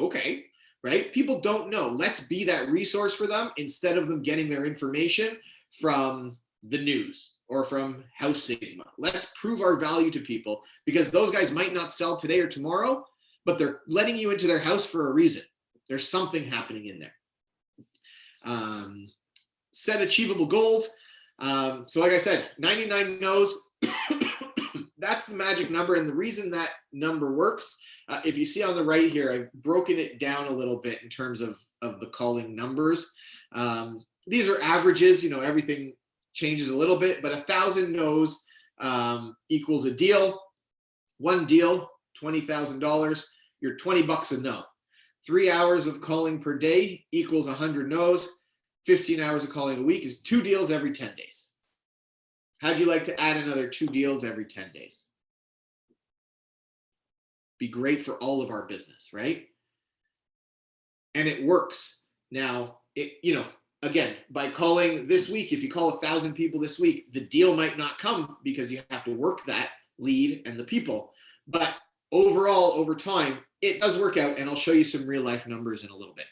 Okay, right? People don't know. Let's be that resource for them instead of them getting their information from the news or from House Sigma. Let's prove our value to people, because those guys might not sell today or tomorrow, but they're letting you into their house for a reason. There's something happening in there. Set achievable goals. So like I said, 99 no's, that's the magic number. And the reason that number works, if you see on the right here, I've broken it down a little bit in terms of the calling numbers. These are averages, everything changes a little bit, but 1,000 no's equals a deal. One deal, $20,000, you're $20 a no. 3 hours of calling per day equals 100 no's. 15 hours of calling a week is 2 deals every 10 days. How'd you like to add another 2 deals every 10 days? Be great for all of our business, right? And it works. Now, again, by calling this week, if you call 1,000 people this week, the deal might not come because you have to work that lead and the people. But overall, over time, it does work out, and I'll show you some real life numbers in a little bit.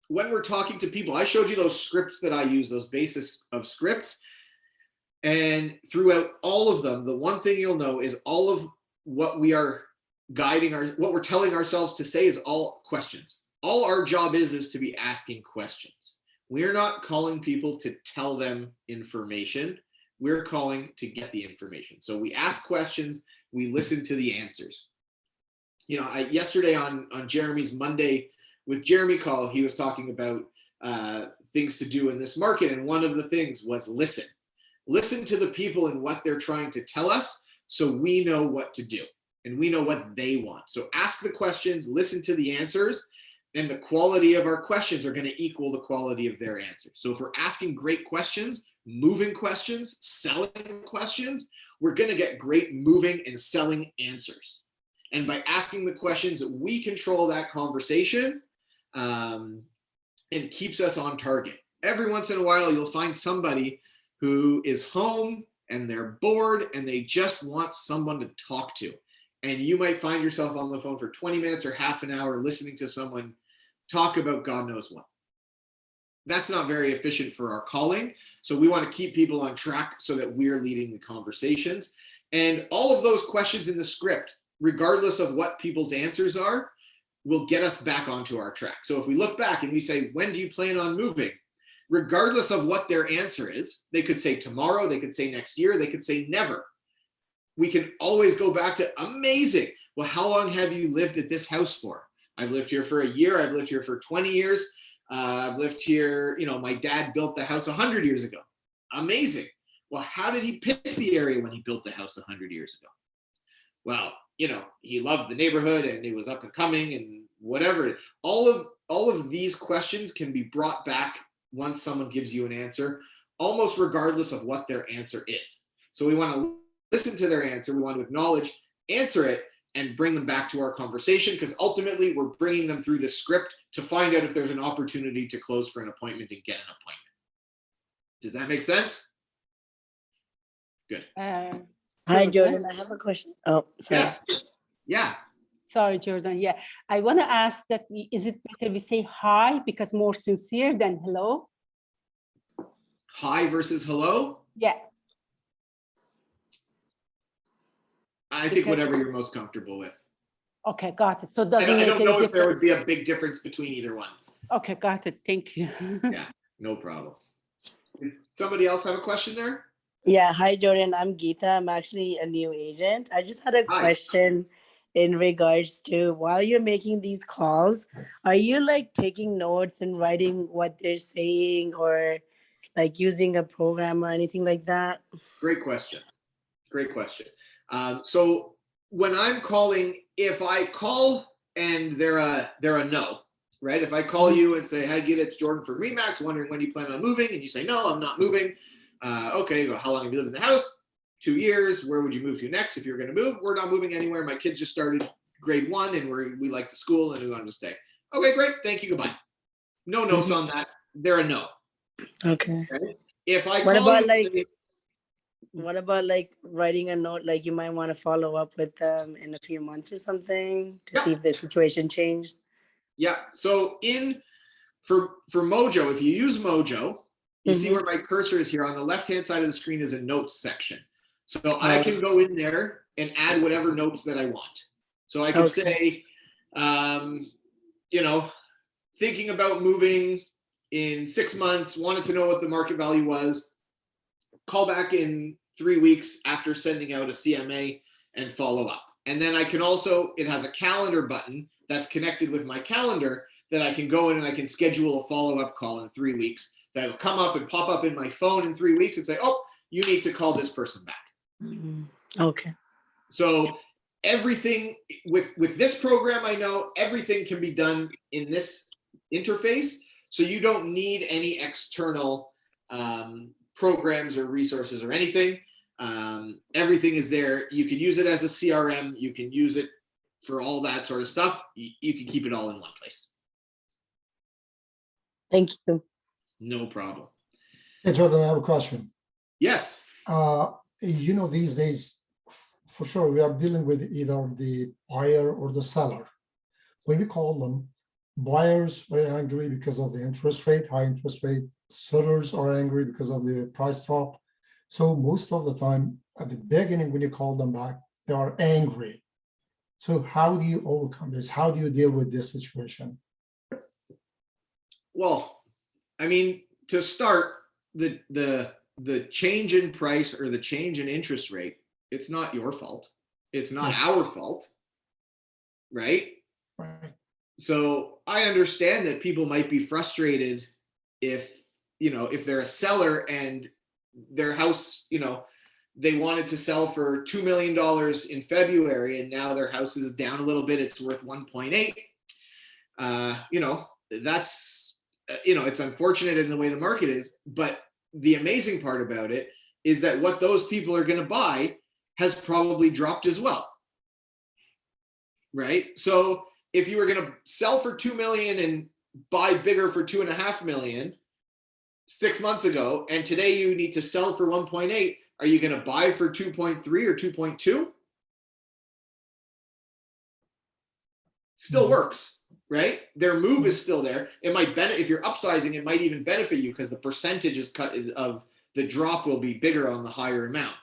When we're talking to people, I showed you those scripts that I use, those basis of scripts. And throughout all of them, the one thing you'll know is all of what we are what we're telling ourselves to say is all questions. All our job is to be asking questions. We're not calling people to tell them information. We're calling to get the information. So we ask questions, we listen to the answers. Yesterday on Jeremy's Monday with Jeremy call, he was talking about things to do in this market. And one of the things was listen. Listen to the people and what they're trying to tell us, so we know what to do and we know what they want. So ask the questions, listen to the answers, and the quality of our questions are going to equal the quality of their answers. So if we're asking great questions, moving questions, selling questions, we're going to get great moving and selling answers. And by asking the questions, we control that conversation and keeps us on target. Every once in a while, you'll find somebody who is home and they're bored and they just want someone to talk to. And you might find yourself on the phone for 20 minutes or half an hour listening to someone talk about God knows what. That's not very efficient for our calling. So we want to keep people on track so that we're leading the conversations. And all of those questions in the script, regardless of what people's answers are, will get us back onto our track. So if we look back and we say, when do you plan on moving? Regardless of what their answer is, they could say tomorrow, they could say next year, they could say never. We can always go back to amazing. Well, how long have you lived at this house for? I've lived here for a year. I've lived here for 20 years. I've lived here, my dad built the house 100 years ago. Amazing. Well, how did he pick the area when he built the house 100 years ago? Well, he loved the neighborhood and it was up and coming and whatever. All of these questions can be brought back once someone gives you an answer, almost regardless of what their answer is. So we want to listen to their answer. We want to acknowledge, answer it, and bring them back to our conversation, because ultimately we're bringing them through the script to find out if there's an opportunity to close for an appointment and get an appointment. Does that make sense? Good. Hi, Jordan. I have a question. Oh, sorry. Yes. Yeah. Sorry, Jordan. Yeah, I want to ask that is it better we say hi because more sincere than hello? Hi versus hello? Yeah. I think whatever you're most comfortable with. Okay, got it. So it doesn't I make don't any know if there would difference. be a big difference between either one. Okay, got it. Thank you. Yeah, no problem. Did somebody else have a question there? Yeah. Hi, Jordan. I'm Geeta. I'm actually a new agent. I just had a Hi. question in regards to, while you're making these calls, are you like taking notes and writing what they're saying, or like using a program or anything like that? Great question. Great question. So when I'm calling, if I call and they're a no, right? If I call you and say, "Hi, Gita, it's Jordan from Remax, wondering when you plan on moving," and you say, "No, I'm not moving." Okay, how long have you lived in the house? 2 years. Where would you move to next if you're going to move? We're not moving anywhere. My kids just started grade 1 and we like the school and we want them to stay. Okay, great. Thank you. Goodbye. No notes on that. They're a no. Okay. Right? If I What call about you like, and say, what about like writing a note, like you might want to follow up with them in a few months or something to see Yeah. if the situation changed? yeah. So for Mojo, if you use Mojo, you see Mhm. where my cursor is here on the left-hand side of the screen is a notes section. So I can go in there and add whatever notes that I want. So I could say, thinking about moving in 6 months, wanted to know what the market value was, call back in 3 weeks after sending out a CMA and follow up. And then I can also, it has a calendar button that's connected with my calendar that I can go in and I can schedule a follow-up call in 3 weeks. That'll come up and pop up in my phone in 3 weeks and say, "Oh, you need to call this person back." Okay. So everything with this program, I know everything can be done in this interface. So you don't need any external programs or resources or anything. Everything is there. You can use it as a CRM. You can use it for all that sort of stuff. You can keep it all in one place. Thank you. No problem. Hey, Jordan, I have a question. Yes. These days, for sure, we are dealing with either the buyer or the seller. When we call them, buyers are angry because of the interest rate, high interest rate. Sellers are angry because of the price drop. So most of the time, at the beginning, when you call them back, they are angry. So how do you overcome this? How do you deal with this situation? Well, I mean, to start, the change in price or the change in interest rate, it's not your fault. It's not our fault, right? Right. So I understand that people might be frustrated if they're a seller and their house, they wanted to sell for $2 million in February and now their house is down a little bit. It's worth 1.8. That's, it's unfortunate in the way the market is, but the amazing part about it is that what those people are going to buy has probably dropped as well. Right? So if you were going to sell for 2 million and buy bigger for 2.5 million 6 months ago, and today you need to sell for 1.8, are you going to buy for 2.3 or 2.2? Still works, right? Their move is still there. It might benefit if you're upsizing, it might even benefit you because the percentage is cut of the drop will be bigger on the higher amount.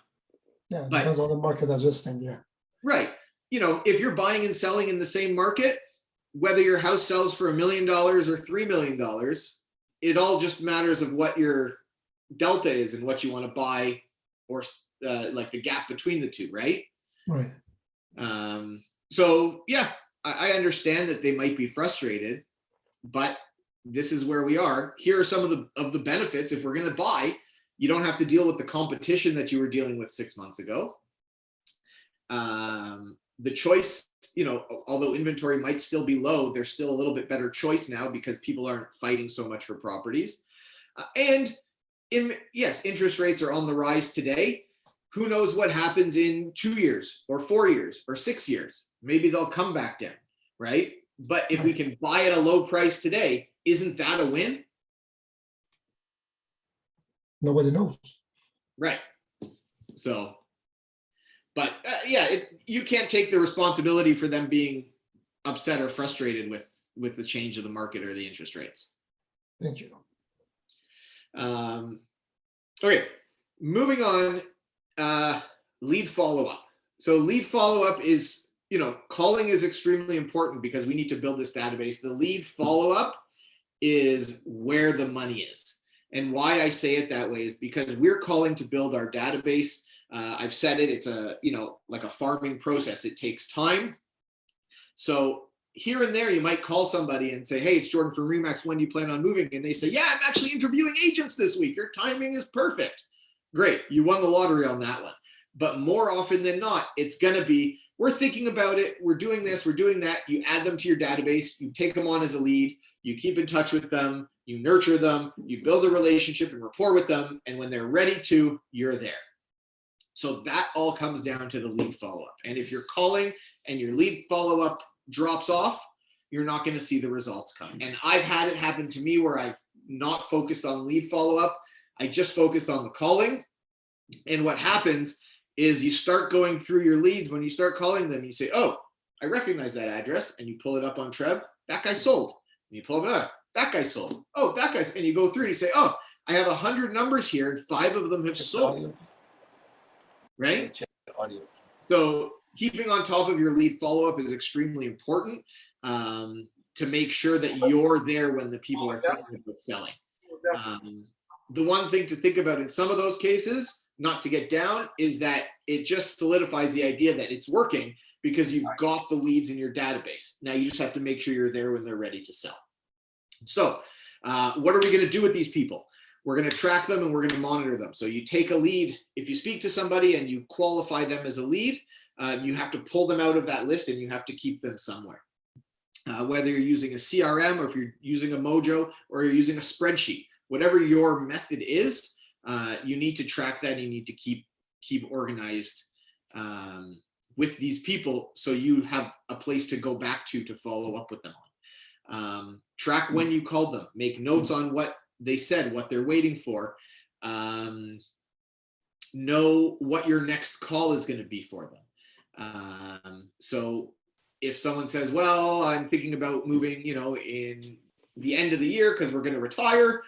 Yeah, it depends on the market adjusting, yeah. Right. If you're buying and selling in the same market, whether your house sells for $1 million or $3 million, it all just matters of what your delta is and what you want to buy, or like the gap between the two, right? Right. So yeah, I understand that they might be frustrated, but this is where we are. Here are some of the benefits. If we're going to buy, you don't have to deal with the competition that you were dealing with 6 months ago. The choice, although inventory might still be low, there's still a little bit better choice now because people aren't fighting so much for properties. Yes, interest rates are on the rise today. Who knows what happens in 2 years or 4 years or 6 years? Maybe they'll come back down, right? But if we can buy at a low price today, isn't that a win? Nobody knows. Right. So, but you can't take the responsibility for them being upset or frustrated with the change of the market or the interest rates. Thank you. Okay, moving on. Lead follow-up. So lead follow-up is, calling is extremely important because we need to build this database. The lead follow-up is where the money is. And why I say it that way is because we're calling to build our database. I've said it, it's like a farming process. It takes time. So here and there, you might call somebody and say, "Hey, it's Jordan from Remax. When do you plan on moving?" And they say, "Yeah, I'm actually interviewing agents this week. Your timing is perfect." Great. You won the lottery on that one. But more often than not, it's going to be, we're thinking about it. We're doing this, we're doing that. You add them to your database. You take them on as a lead. you keep in touch with them, you nurture them, you build a relationship and rapport with them, and when they're ready to, you're there. So that all comes down to the lead follow-up. And if you're calling and your lead follow-up drops off, you're not going to see the results come. And I've had it happen to me where I've not focused on lead follow-up. I just focused on the calling. And what happens is you start going through your leads. When you start calling them, you say, oh, I recognize that address, and you pull it up on Treb. That guy sold. And you pull up another. That guy sold. Oh, that guy's. And you go through and you say, oh, I have 100 numbers here, and 5 of them have sold. Right? So keeping on top of your lead follow-up is extremely important to make sure that you're there when the people are thinking about selling. The one thing to think about in some of those cases, not to get down, is that it just solidifies the idea that it's working because you've got the leads in your database. Now you just have to make sure you're there when they're ready to sell. So what are we going to do with these people? We're going to track them and we're going to monitor them. So you take a lead. If you speak to somebody and you qualify them as a lead, you have to pull them out of that list and you have to keep them somewhere. Whether you're using a CRM or if you're using a Mojo or you're using a spreadsheet, whatever your method is, you need to track that. And you need to keep organized with these people so you have a place to go back to follow up with them on. Track when you called them. Make notes on what they said, what they're waiting for. Know what your next call is going to be for them. So if someone says, well, I'm thinking about moving, in the end of the year because we're going to retire,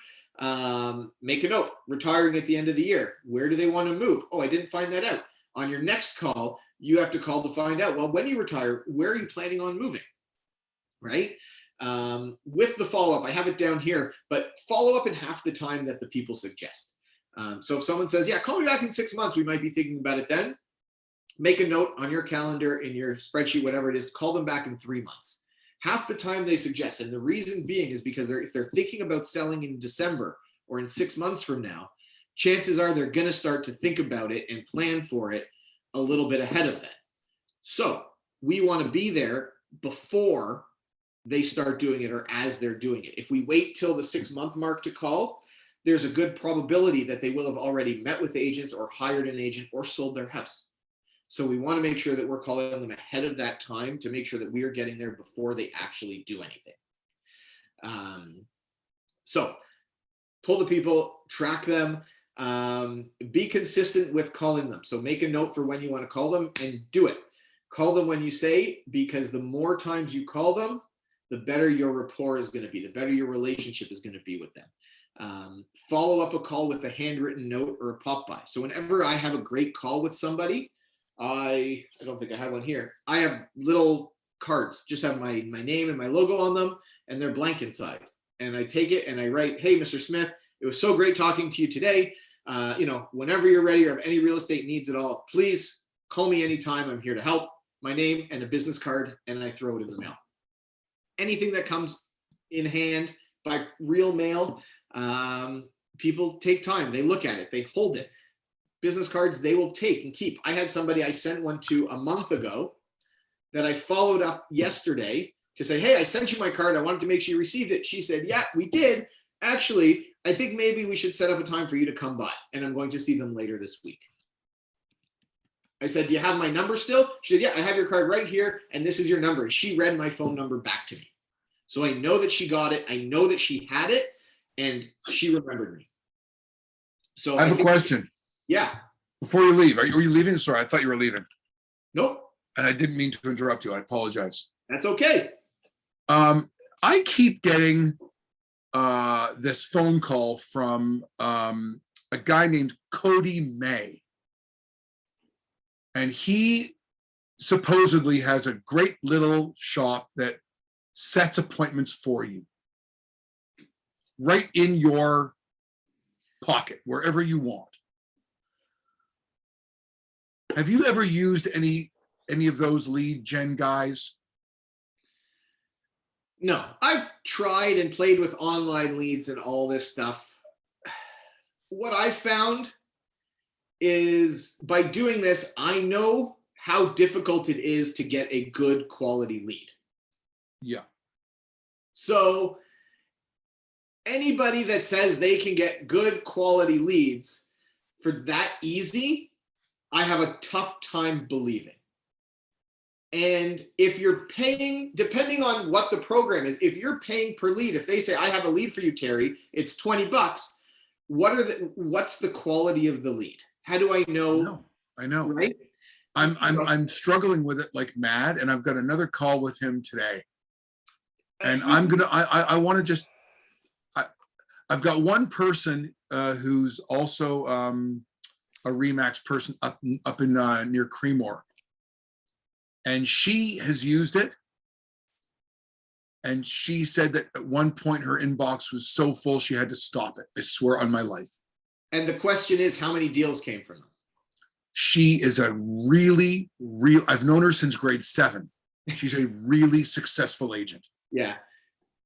make a note, retiring at the end of the year. Where do they want to move? Oh, I didn't find that out. On your next call, you have to call to find out, well, when you retire, where are you planning on moving? Right? With the follow-up, I have it down here, but follow up in half the time that the people suggest. So if someone says, yeah, call me back in 6 months, we might be thinking about it then. Make a note on your calendar, in your spreadsheet, whatever it is, call them back in 3 months. Half the time they suggest. And the reason being is because if they're thinking about selling in December or in 6 months from now, chances are they're going to start to think about it and plan for it a little bit ahead of that. So we want to be there before they start doing it or as they're doing it. If we wait till the 6 month mark to call, there's a good probability that they will have already met with agents or hired an agent or sold their house. So we want to make sure that we're calling them ahead of that time to make sure that we are getting there before they actually do anything. So pull the people, track them, be consistent with calling them. So make a note for when you want to call them and do it. Call them when you say, because the more times you call them, the better your rapport is going to be, the better your relationship is going to be with them. Follow up a call with a handwritten note or a pop by. So whenever I have a great call with somebody, I don't think I have one here. I have little cards, just have my name and my logo on them, and they're blank inside. And I take it and I write, hey, Mr. Smith, it was so great talking to you today. Whenever you're ready or have any real estate needs at all, please call me anytime. I'm here to help. My name and a business card, and I throw it in the mail. Anything that comes in hand by real mail, people take time. They look at it. They hold it. Business cards they will take and keep. I had somebody I sent one to a month ago that I followed up yesterday to say, hey, I sent you my card. I wanted to make sure you received it. She said, yeah, we did. Actually, I think maybe we should set up a time for you to come by, and I'm going to see them later this week. I said, do you have my number still? She said, yeah, I have your card right here, and this is your number. And she read my phone number back to me. So I know that she got it. I know that she had it, and she remembered me. So I have a question. Yeah. Before you leave, are you leaving? Sorry, I thought you were leaving. Nope. And I didn't mean to interrupt you. I apologize. That's okay. I keep getting this phone call from a guy named Cody May. And he supposedly has a great little shop that sets appointments for you right in your pocket, wherever you want. Have you ever used any of those lead gen guys? No, I've tried and played with online leads and all this stuff. What I found is by doing this, I know how difficult it is to get a good quality lead. Yeah. So anybody that says they can get good quality leads for that easy, I have a tough time believing. And if you're paying, depending on what the program is, if you're paying per lead, if they say, I have a lead for you, Terry, it's $20, what's the quality of the lead? How do I know? I know. Right? I'm struggling with it like mad, and I've got another call with him today. And I want to just, I've got one person who's also a Remax person up in near Creemore. And she has used it. And she said that at one point her inbox was so full she had to stop it. I swear on my life. And the question is, how many deals came from them? She is a really, I've known her since grade 7. She's a really successful agent. Yeah.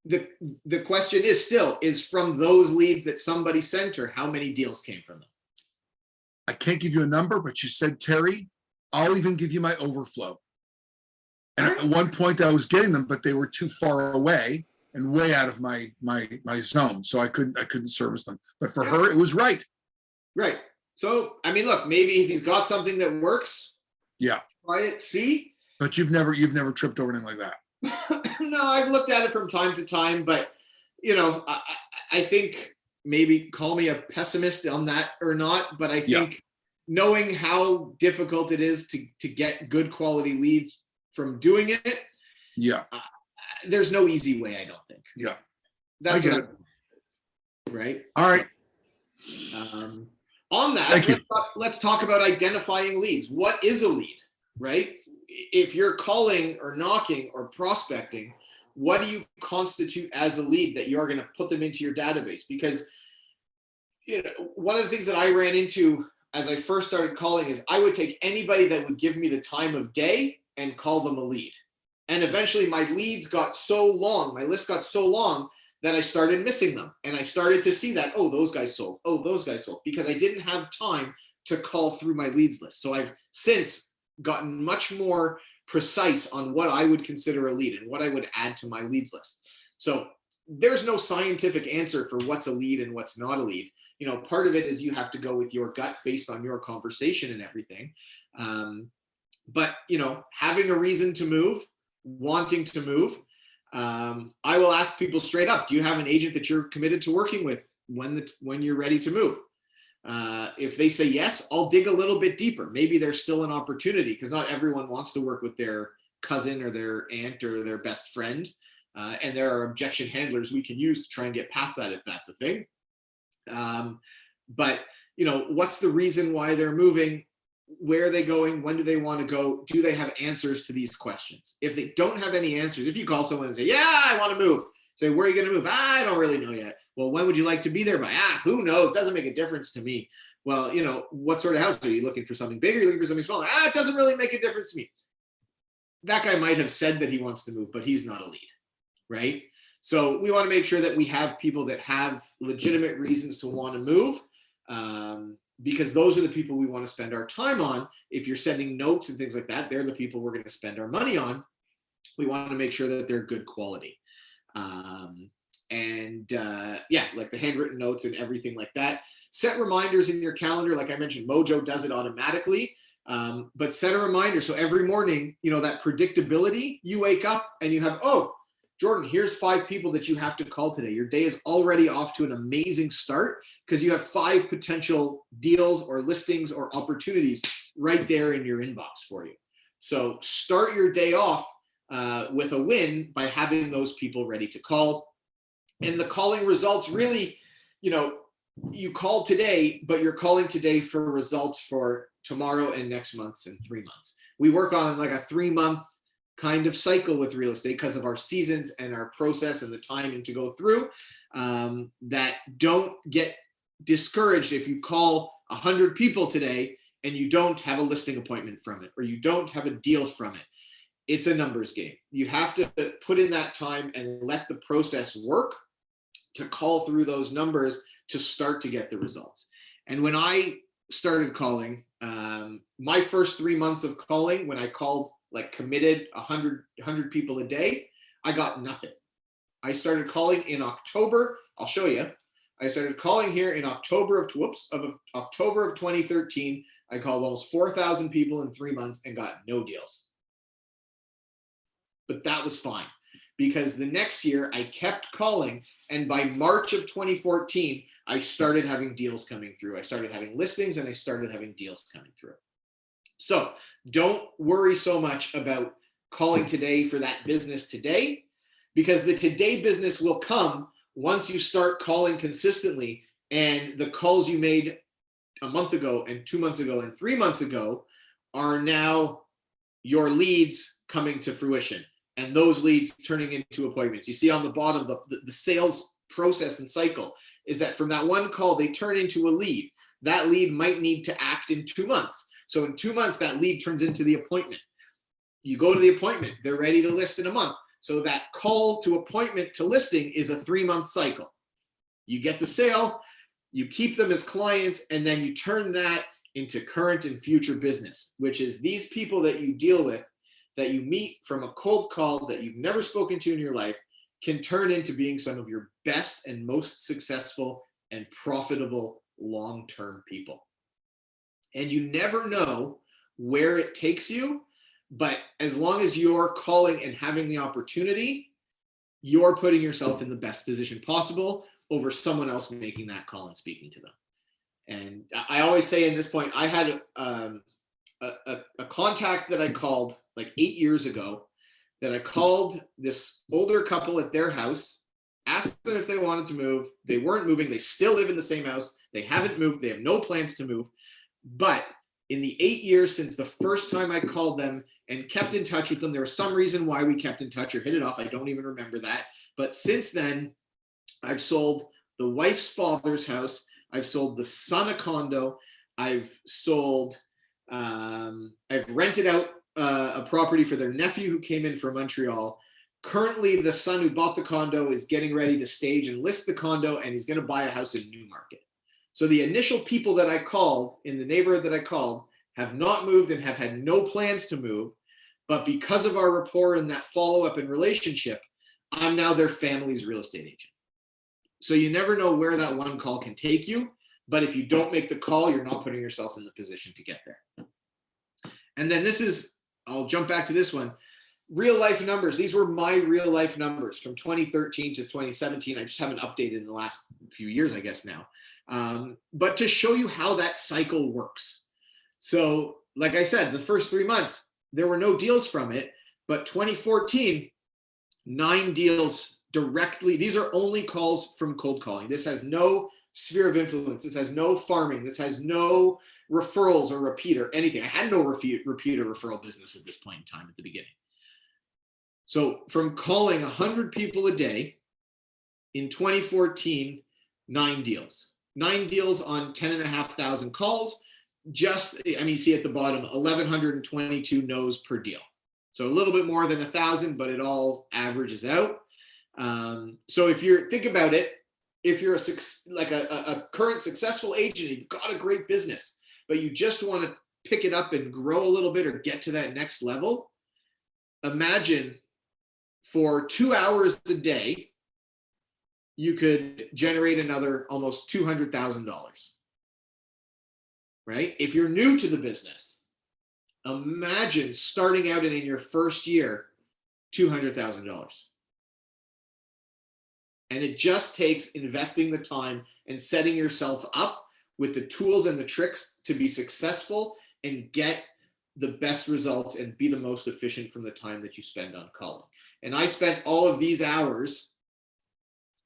The question is still, is from those leads that somebody sent her, how many deals came from them? I can't give you a number, but she said, Terry, I'll even give you my overflow. And at one point I was getting them, but they were too far away and way out of my zone. So I couldn't service them. But for her, it was right. Right. So, I mean, look, maybe if he's got something that works, yeah, try it, see. But you've never tripped over anything like that. No, I've looked at it from time to time, but you know, I think maybe call me a pessimist on that or not, but I think knowing how difficult it is to get good quality leads from doing it, there's no easy way, I don't think. Yeah, that's I get it. Right. All right. On that, let's talk about identifying leads. What is a lead, right? If you're calling or knocking or prospecting, what do you constitute as a lead that you're going to put them into your database? Because you know, one of the things that I ran into as I first started calling is I would take anybody that would give me the time of day and call them a lead. And eventually my leads got so long, my list got so long that I started missing them. And I started to see that, oh, those guys sold. Oh, those guys sold. Because I didn't have time to call through my leads list. So I've since gotten much more precise on what I would consider a lead and what I would add to my leads list. So there's no scientific answer for what's a lead and what's not a lead. You know, part of it is you have to go with your gut based on your conversation and everything. But, you know, having a reason to move, wanting to move, I will ask people straight up, do you have an agent that you're committed to working with when you're ready to move? If they say yes, I'll dig a little bit deeper. Maybe there's still an opportunity because not everyone wants to work with their cousin or their aunt or their best friend. And there are objection handlers we can use to try and get past that if that's a thing. But, you know, what's the reason why they're moving? Where are they going? When do they want to go? Do they have answers to these questions? If they don't have any answers, if you call someone and say, yeah, I want to move. Say, where are you going to move? I don't really know yet. Well, when would you like to be there by? Who knows? Doesn't make a difference to me. Well, you know, what sort of house are you looking for? Something bigger? Are you looking for something smaller? It doesn't really make a difference to me. That guy might have said that he wants to move, but he's not a lead, right? So we want to make sure that we have people that have legitimate reasons to want to move, because those are the people we want to spend our time on. If you're sending notes and things like that, they're the people we're going to spend our money on. We want to make sure that they're good quality. Yeah, like the handwritten notes and everything like that. Set reminders in your calendar. Like I mentioned, Mojo does it automatically, but set a reminder. So every morning, you know, that predictability, you wake up and you have, oh, Jordan, here's 5 people that you have to call today. Your day is already off to an amazing start because you have 5 potential deals or listings or opportunities right there in your inbox for you. So start your day off with a win by having those people ready to call. And the calling results really, you know, you call today, but you're calling today for results for tomorrow and next month and 3 months. We work on like a 3-month kind of cycle with real estate because of our seasons and our process and the timing to go through, that don't get discouraged if you call 100 people today and you don't have a listing appointment from it or you don't have a deal from it. It's a numbers game. You have to put in that time and let the process work to call through those numbers to start to get the results. And when I started calling, my first 3 months of calling, when I called like committed 100 people a day, I got nothing. I started calling in October I'll show you. I started calling here in October of 2013. I called almost 4,000 people in 3 months and got no deals. But that was fine because the next year I kept calling, and by March of 2014, I started having deals coming through. I started having listings and I started having deals coming through. So don't worry so much about calling today for that business today, because the today business will come once you start calling consistently, and the calls you made a month ago and 2 months ago and 3 months ago are now your leads coming to fruition, and those leads turning into appointments. You see on the bottom, the sales process and cycle is that from that one call, they turn into a lead. That lead might need to act in 2 months. So in 2 months, that lead turns into the appointment. You go to the appointment, they're ready to list in a month. So that call to appointment to listing is a 3-month cycle. You get the sale, you keep them as clients, and then you turn that into current and future business, which is these people that you deal with, that you meet from a cold call that you've never spoken to in your life, can turn into being some of your best and most successful and profitable long-term people. And you never know where it takes you, but as long as you're calling and having the opportunity, you're putting yourself in the best position possible over someone else making that call and speaking to them. And I always say in this point, I had a contact that I called like 8 years ago, that I called this older couple at their house, asked them if they wanted to move. They weren't moving. They still live in the same house. They haven't moved. They have no plans to move. But in the 8 years since the first time I called them and kept in touch with them, there was some reason why we kept in touch or hit it off. I don't even remember that. But since then, I've sold the wife's father's house. I've sold the son a condo. I've rented out a property for their nephew who came in from Montreal. Currently, the son who bought the condo is getting ready to stage and list the condo, and he's going to buy a house in Newmarket. So the initial people that I called in the neighborhood that I called have not moved and have had no plans to move. But because of our rapport and that follow-up and relationship, I'm now their family's real estate agent. So you never know where that one call can take you. But if you don't make the call, you're not putting yourself in the position to get there. And then I'll jump back to this one. Real life numbers. These were my real life numbers from 2013 to 2017. I just haven't updated in the last few years, I guess now. But to show you how that cycle works. So like I said, the first 3 months, there were no deals from it, but 2014, 9 deals directly. These are only calls from cold calling. This has no sphere of influence. This has no farming. This has no referrals or repeat or anything. I had no repeat or referral business at this point in time at the beginning. So from calling 100 people a day in 2014, 9 deals. 9 deals on 10,500 calls. You see at the bottom, 1,122 no's per deal. So a little bit more than 1,000, but it all averages out. So think about it, if you're a current successful agent, you've got a great business, but you just want to pick it up and grow a little bit or get to that next level, imagine for 2 hours a day, you could generate another almost $200,000, right? If you're new to the business, imagine starting out and in your first year, $200,000. And it just takes investing the time and setting yourself up with the tools and the tricks to be successful and get the best results and be the most efficient from the time that you spend on calling. And I spent all of these hours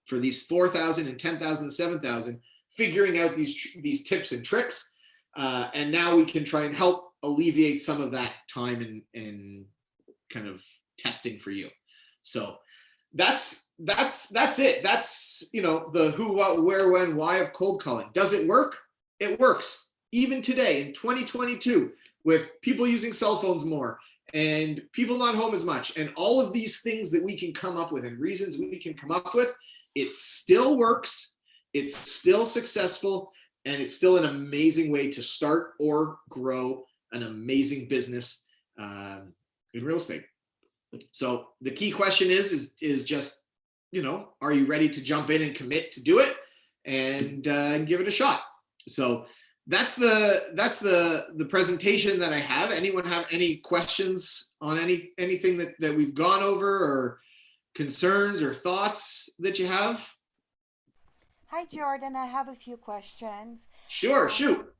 for these 4,000 and 10,000, 7,000, figuring out these tips and tricks. And now we can try and help alleviate some of that time and kind of testing for you. So that's it. That's, the who, what, where, when, why of cold calling. Does it work? It works. Even today in 2022, with people using cell phones more and people not home as much and all of these things that we can come up with and reasons we can come up with, it still works. It's still successful. And it's still an amazing way to start or grow an amazing business in real estate. So the key question is just are you ready to jump in and commit to do it and give it a shot? So that's the presentation that I have. Anyone have any questions on anything that we've gone over, or concerns or thoughts that you have? Hi, Jordan. I have a few questions. Sure, shoot.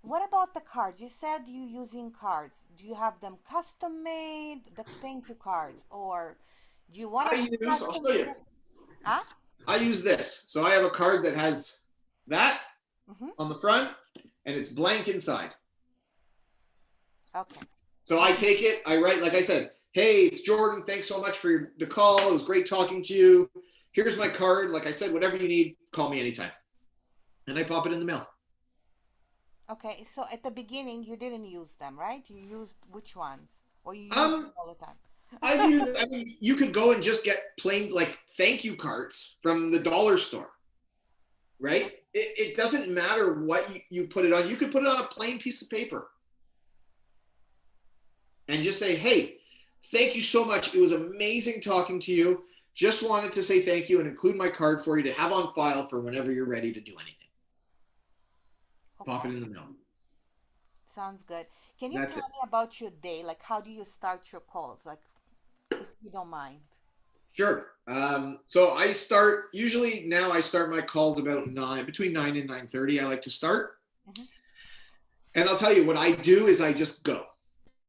What about the cards? You said you using cards. Do you have them custom made, the thank you cards, or do you want I'll to custom? show you. Huh? I use this. So I have a card that has that Mm-hmm. on the front and it's blank inside. Okay. So I take it, I write, like I said, hey, it's Jordan. Thanks so much for the call. It was great talking to you. Here's my card. Like I said, whatever you need, call me anytime. And I pop it in the mail. Okay. So at the beginning, you didn't use them, right? You used which ones? Or you use Um, them all the time? I mean, you could go and just get plain like thank you cards from the dollar store, right? It doesn't matter what you put it on. You could put it on a plain piece of paper and just say, hey, thank you so much. It was amazing talking to you. Just wanted to say thank you and include my card for you to have on file for whenever you're ready to do anything. Pop it in the mail. Sounds good. Can you That's tell it. me about your day? Like, how do you start your calls? Like, if you don't mind. Sure. So I start my calls about between 9 and 9:30. I like to start. Mhm. And I'll tell you what I do is I just go.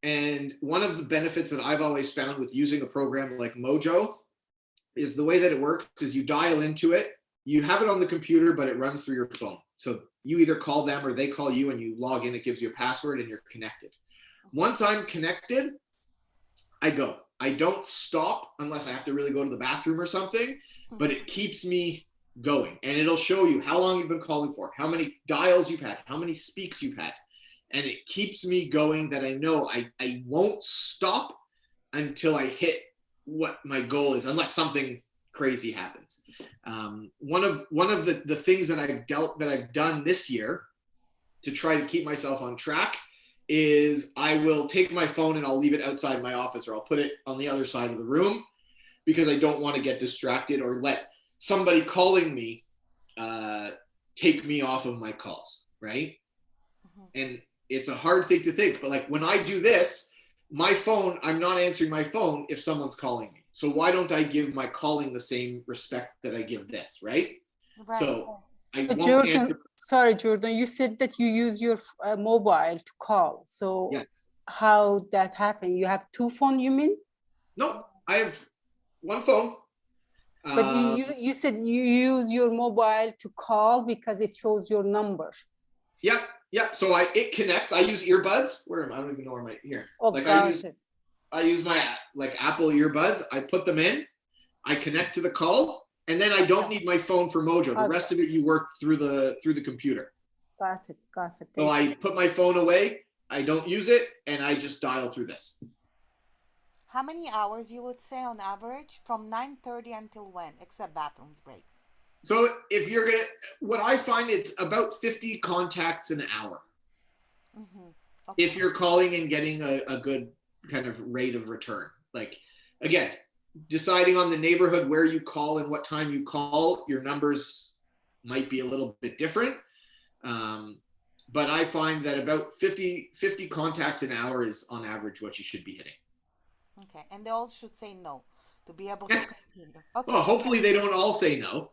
And one of the benefits that I've always found with using a program like Mojo is the way that it works is you dial into it, you have it on the computer, but it runs through your phone. So you either call them or they call you and you log in, it gives you a password and you're connected. Once I'm connected, I go. I don't stop unless I have to really go to the bathroom or something, but it keeps me going. And it'll show you how long you've been calling for, how many dials you've had, how many speaks you've had. And it keeps me going that I know I won't stop until I hit what my goal is, unless something crazy happens. One of the things that I've done this year to try to keep myself on track is I will take my phone and I'll leave it outside my office, or I'll put it on the other side of the room because I don't want to get distracted or let somebody calling me take me off of my calls, right? And it's a hard thing to think, but like when I do this, my phone, I'm not answering my phone if someone's calling me. So why don't I give my calling the same respect that I give this, right? Right. So I But won't Jordan, answer. sorry, Jordan, you said that you use your mobile to call. So Yes. how that happen? You have two phone, you mean? No, I have one phone. But you said you use your mobile to call because it shows your number. Yep. So it connects. I use earbuds. Where am I? I don't even know where my here. Oh, Like got it. I use my like Apple earbuds. I put them in. I connect to the call, and then I don't need my phone for Mojo. The rest of it you work through the computer. Got it. So I put my phone away. I don't use it, and I just dial through this. How many hours you would say on average from 9:30 until when, except bathrooms breaks? So if you're gonna, what I find it's about 50 contacts an hour. Mm-hmm. Okay. If you're calling and getting a good kind of rate of return. Like again, deciding on the neighborhood where you call and what time you call, your numbers might be a little bit different. But I find that about 50 contacts an hour is on average what you should be hitting. Okay, and they all should say no to be able to continue. Okay. Well, hopefully they don't all say no.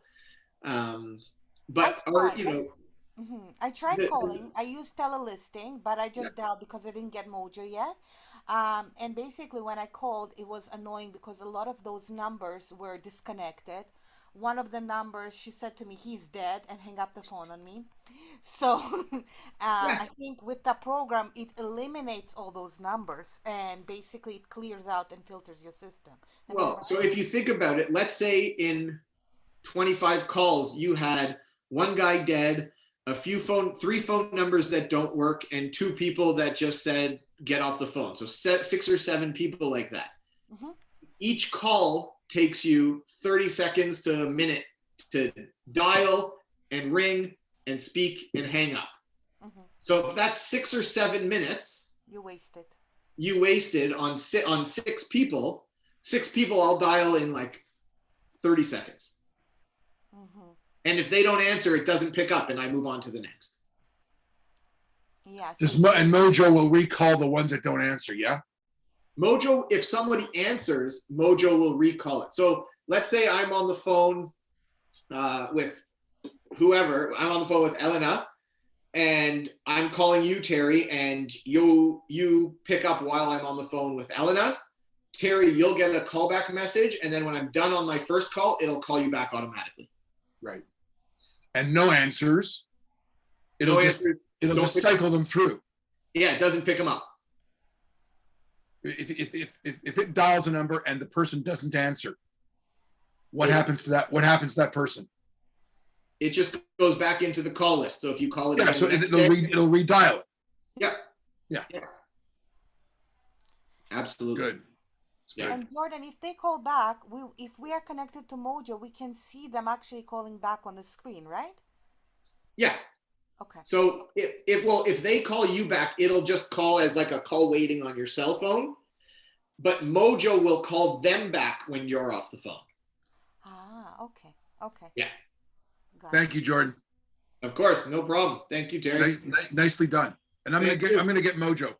But I tried calling. I used telelisting, but I just dialed because I didn't get Mojo yet. And basically, when I called, it was annoying because a lot of those numbers were disconnected. One of the numbers, she said to me, he's dead, and hang up the phone on me. So I think with the program, it eliminates all those numbers and basically it clears out and filters your system. Well, so if you think about it, let's say in 25 calls, you had one guy dead, three phone numbers that don't work, and two people that just said, get off the phone. So 6 or 7 people like that. Mm-hmm. Each call takes you 30 seconds to a minute to dial and ring and speak and hang up. Mm-hmm. So if that's 6 or 7 minutes, you wasted on 6 people. 6 people I'll dial in like 30 seconds. Mhm. And if they don't answer, it doesn't pick up and I move on to the next. Yeah. So Just and Mojo will recall the ones that don't answer. Yeah. Mojo, if somebody answers, Mojo will recall it. So let's say I'm on the phone with whoever. I'm on the phone with Elena, and I'm calling you, Terry, and you pick up while I'm on the phone with Elena. Terry, you'll get a callback message, and then when I'm done on my first call, it'll call you back automatically. Right. And no answers. It'll No just answer, it'll don't just pick- cycle them through. Yeah, it doesn't pick them up. If it dials a number and the person doesn't answer, what It- happens to that? What happens to that person? It just goes back into the call list. So if you call it Yeah, again so the next it'll day, it'll redial it. yeah. Absolutely. Good. It's Yeah. good. And Jordan, if they call back, if we are connected to Mojo, we can see them actually calling back on the screen, right? Yeah. Okay. So if they call you back, it'll just call as like a call waiting on your cell phone. But Mojo will call them back when you're off the phone. Ah, okay. Okay. Yeah. Got Thank you, Jordan. Of course, no problem. Thank you, Terry. Nicely done. And I'm Thank you. gonna get Mojo.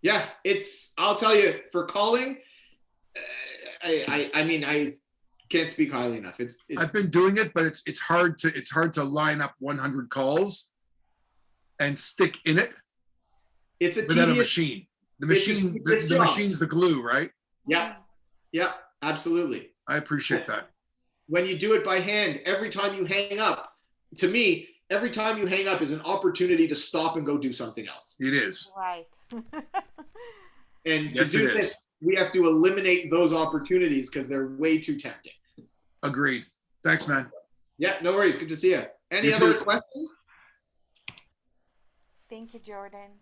Yeah, I'll tell you, for calling, I mean, I can't speak highly enough. It's I've been doing it, but it's hard to line up 100 calls and stick in it it's a without a tedious. machine. The it's a machine, tedious the job. machine's the glue, right? Yeah, yeah, absolutely. I appreciate that. When you do it by hand, every time you hang up, to me, every time you hang up is an opportunity to stop and go do something else. It is. Right. And Yes, to do it this, is. we have to eliminate those opportunities because they're way too tempting. Agreed. Thanks, man. Yeah, no worries. Good to see you. Any You other too. questions? Thank you, Jordan.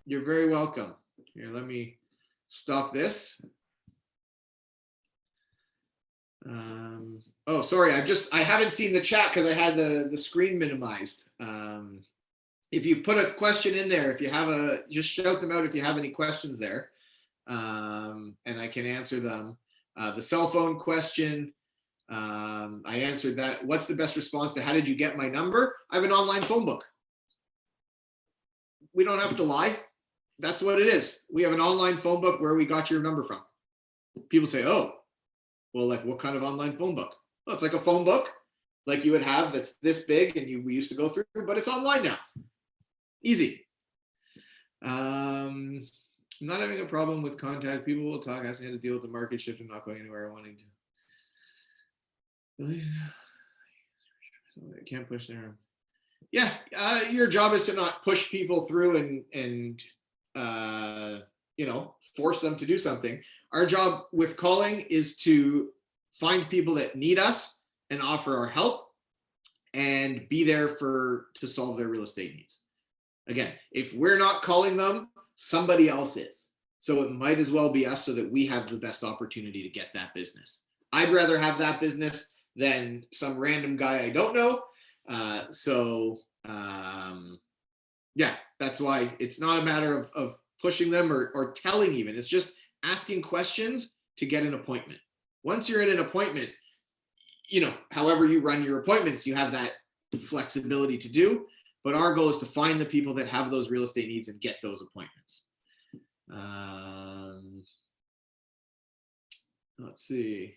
You're very welcome. Here, let me stop this. Oh, sorry. I haven't seen the chat because I had the screen minimized. If you put a question in there, if you have just shout them out if you have any questions there, and I can answer them. The cell phone question, I answered that. What's the best response to how did you get my number? I have an online phone book. We don't have to lie. That's what it is. We have an online phone book where we got your number from. People say, oh, well, like what kind of online phone book? Well, it's like a phone book like you would have that's this big and we used to go through, but it's online now. Easy. Not having a problem with contact. People will talk, asking how to deal with the market shift and not going anywhere wanting to. I can't push there. Yeah, your job is to not push people through and force them to do something. Our job with calling is to find people that need us and offer our help and be there to solve their real estate needs. Again, if we're not calling them, somebody else is. So it might as well be us so that we have the best opportunity to get that business. I'd rather have that business than some random guy I don't know. Yeah, that's why it's not a matter of pushing them or telling even. It's just asking questions to get an appointment. Once you're in an appointment, however you run your appointments, you have that flexibility to do. But our goal is to find the people that have those real estate needs and get those appointments. Let's see.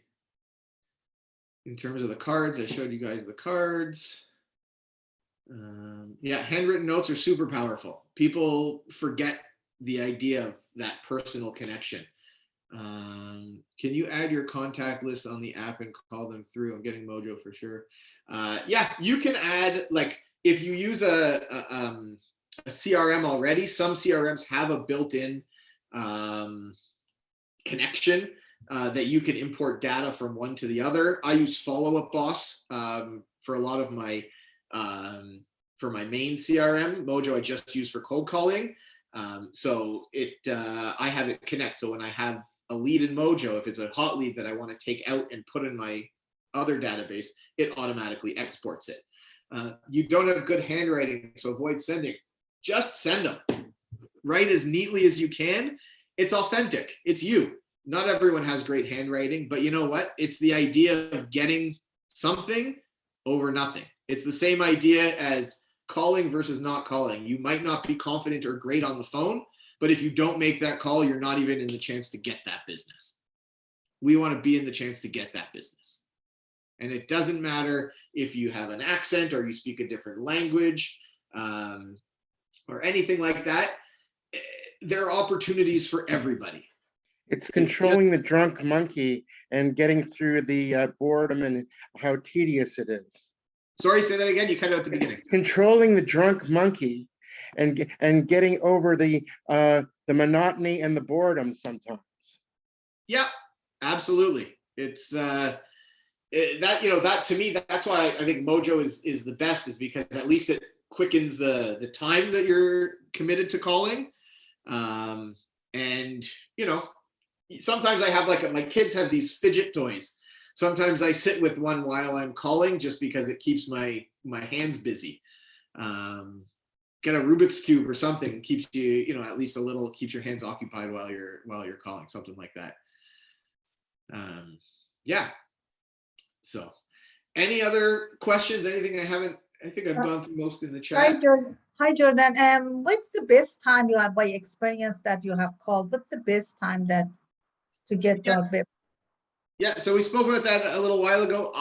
In terms of the cards, I showed you guys the cards. Yeah, handwritten notes are super powerful. People forget the idea of that personal connection. Can you add your contact list on the app and call them through? I'm getting Mojo for sure. Yeah, you can add, like, if you use a CRM already, some CRMs have a built-in connection that you can import data from one to the other. I use Follow Up Boss for a lot of my for my main CRM. Mojo I just use for cold calling. So I have it connect. So when I have a lead in Mojo, if it's a hot lead that I want to take out and put in my other database, it automatically exports it. You don't have good handwriting, so avoid sending. Just send them. Write as neatly as you can. It's authentic. It's you. not everyone has great handwriting, but you know what? It's the idea of getting something over nothing. It's the same idea as calling versus not calling. You might not be confident or great on the phone, but if you don't make that call, you're not even in the chance to get that business. We want to be in the chance to get that business. And it doesn't matter if you have an accent or you speak a different language or anything like that. There are opportunities for everybody. It's controlling the drunk monkey and getting through the boredom and how tedious it is. Sorry, say that again. You cut out at the beginning. Controlling the drunk monkey and getting over the monotony and the boredom sometimes. Yeah, absolutely. It's that, you know, that to me, that's why I think Mojo is the best, is because at least it quickens the time that you're committed to calling. And you know, sometimes I have my kids have these fidget toys. Sometimes I sit with one while I'm calling just because it keeps my hands busy. Get a Rubik's Cube or something, keeps you, you know, at least a little, keeps your hands occupied while you're calling, something like that. Yeah. So any other questions? Anything I think I've gone through most in the chat. Hi, Jordan. Hi, Jordan. What's the best time you have by experience that you have called? What's the best time that to get Yeah. the bit? Yeah, so we spoke about that a little while ago.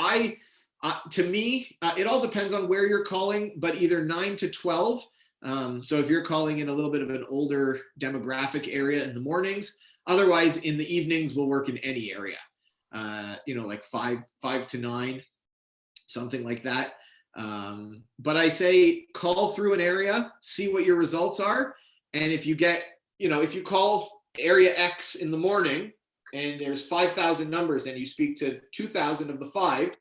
To me, it all depends on where you're calling, but either 9 to 12. So if you're calling in a little bit of an older demographic area in the mornings, otherwise in the evenings we'll work in any area. You know, like 5 to 9, something like that. But I say call through an area, see what your results are. And if you get, you know, if you call area X in the morning and there's 5,000 numbers and you speak to 2,000 of the 5,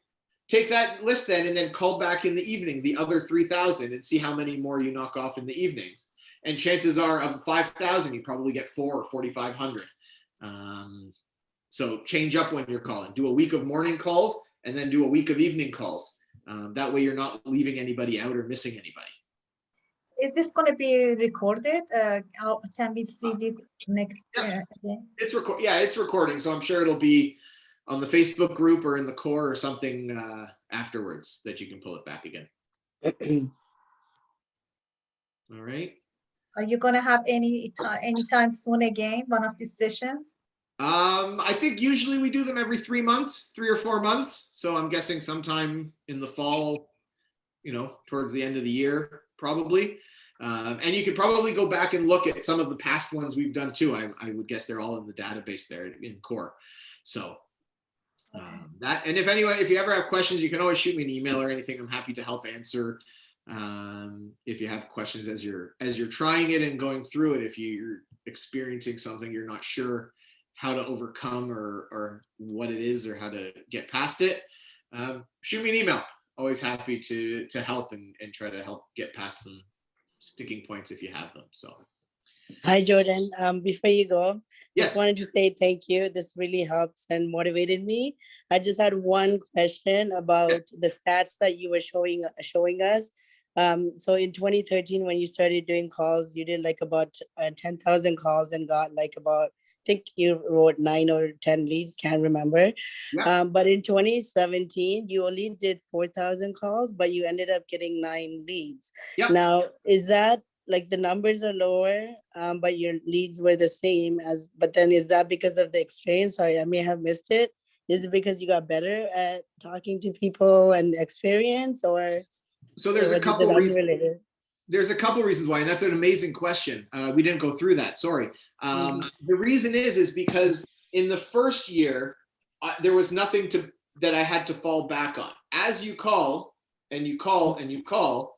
take that list then and then call back in the evening, the other 3,000, and see how many more you knock off in the evenings. And chances are of 5,000, you probably get 4 or 4,500. So change up when you're calling. Do a week of morning calls and then do a week of evening calls. That way you're not leaving anybody out or missing anybody. Is this going to be recorded? Can we see it next again? It's it's recording, so I'm sure it'll be on the Facebook group or in the core or something afterwards that you can pull it back again. All right. Are you going to have anytime soon again, one of these sessions? I think usually we do them every 3 months, 3 or 4 months. So I'm guessing sometime in the fall, you know, towards the end of the year, probably. And you could probably go back and look at some of the past ones we've done too. I would guess they're all in the database there in core. So that, and if you ever have questions, you can always shoot me an email or anything. I'm happy to help answer. If you have questions as you're trying it and going through it, if you're experiencing something you're not sure how to overcome or what it is or how to get past it, shoot me an email. Always happy to help and try to help get past some sticking points if you have them. So Hi, Jordan. Before you go, yes, just wanted to say thank you. This really helps and motivated me. I just had one question about the stats that you were showing us. So in 2013, when you started doing calls, you did like about 10,000 calls and got like about, I think you wrote 9 or 10 leads, can't remember. Yeah. But in 2017, you only did 4,000 calls, but you ended up getting 9 leads. Yeah. Now, is that like the numbers are lower, but your leads were the same as, but then is that because of the experience? Sorry, I may have missed it. Is it because you got better at talking to people and experience, or? So there's a couple reasons. There's a couple reasons why, and that's an amazing question. We didn't go through that, sorry. The reason is because in the first year, there was nothing that I had to fall back on. As you call and you call and you call,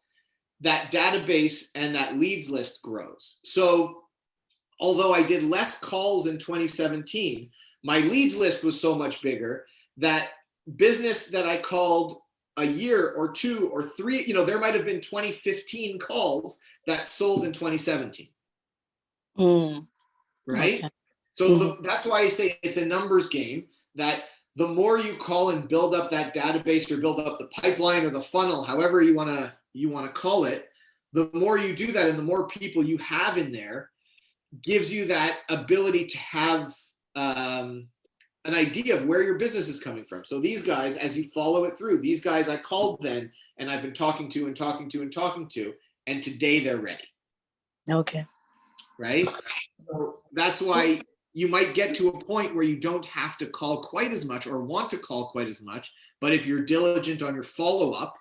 that database and that leads list grows. So although I did less calls in 2017, my leads list was so much bigger that business that I called a year or 2 or 3, you know, there might have been 2015 calls that sold in 2017. Right? Okay. So that's why I say it's a numbers game, that the more you call and build up that database or build up the pipeline or the funnel, however you want to call it, the more you do that and the more people you have in there gives you that ability to have an idea of where your business is coming from. So these guys, as you follow it through, these guys I called then, and I've been talking to, and today they're ready, Okay. right? So that's why you might get to a point where you don't have to call quite as much or want to call quite as much, but if you're diligent on your follow-up,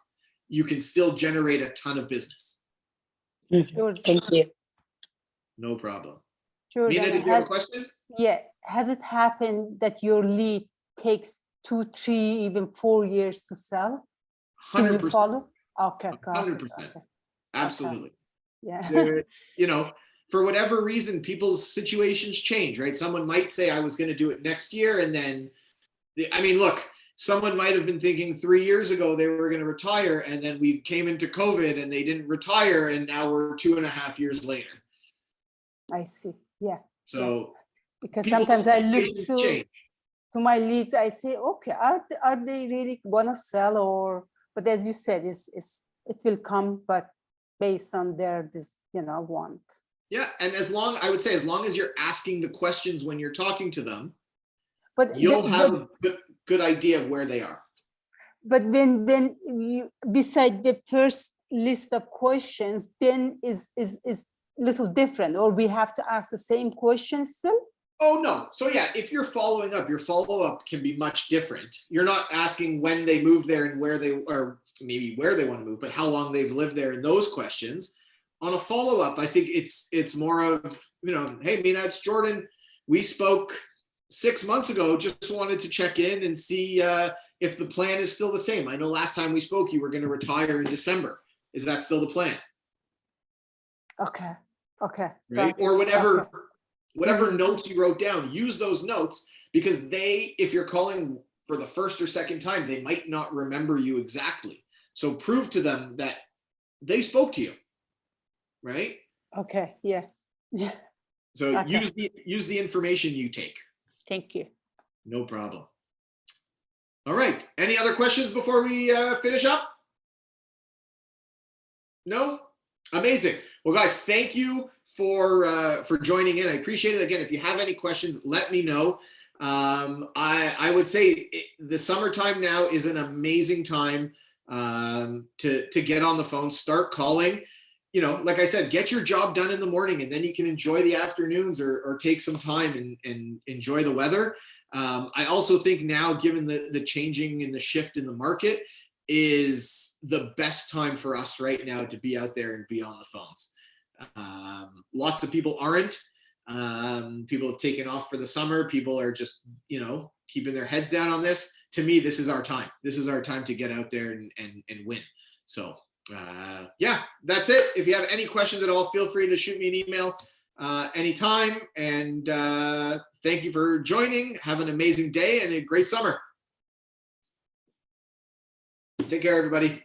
you can still generate a ton of business. Sure. Thank you. No problem. Sure. Mina, Then did you have a question? yeah. Has it happened that your lead takes 2, 3, even 4 years to sell? Still you 100%. follow? Okay. got it, 100%. okay. Absolutely. Yeah. There, you know, for whatever reason, people's situations change, right? Someone might say, I was going to do it next year. And then, I mean, look, someone might have been thinking 3 years ago they were going to retire. And then we came into COVID and they didn't retire. And now we're 2.5 years later. I see. Yeah. So Because people's sometimes I look situations to change. my leads, I say, okay, are they really gonna sell, or, but as you said, it will come, but based on their want. Yeah. And I would say, as long as you're asking the questions when you're talking to them, But you'll have a good idea of where they are. But when you, beside the first list of questions, then is little different, or we have to ask the same questions still? Oh, no. So yeah, if you're following up, your follow-up can be much different. You're not asking when they moved there and where they, or maybe where they want to move, but how long they've lived there and those questions. On a follow-up, I think it's more of, hey, Mina, it's Jordan. We spoke 6 months ago, just wanted to check in and see if the plan is still the same. I know last time we spoke, you were going to retire in December. Is that still the plan? Okay. Right. Or whatever notes you wrote down, use those notes, because if you're calling for the first or second time, they might not remember you exactly. So prove to them that they spoke to you. Right. Okay. Yeah. So Okay. use the information you take. Thank you. No problem. All right. Any other questions before we finish up? No? Amazing. Well, guys, thank you for joining in. I appreciate it. Again, if you have any questions, let me know. I would say the summertime now is an amazing time to get on the phone, start calling. Like I said, get your job done in the morning, and then you can enjoy the afternoons or take some time and enjoy the weather. I also think now, given the changing and the shift in the market, is the best time for us right now to be out there and be on the phones. Lots of people aren't. People have taken off for the summer. People are just, keeping their heads down on this. To me, this is our time. This is our time to get out there and win. So yeah, that's it. If you have any questions at all, feel free to shoot me an email anytime. And thank you for joining. Have an amazing day and a great summer. Take care, everybody.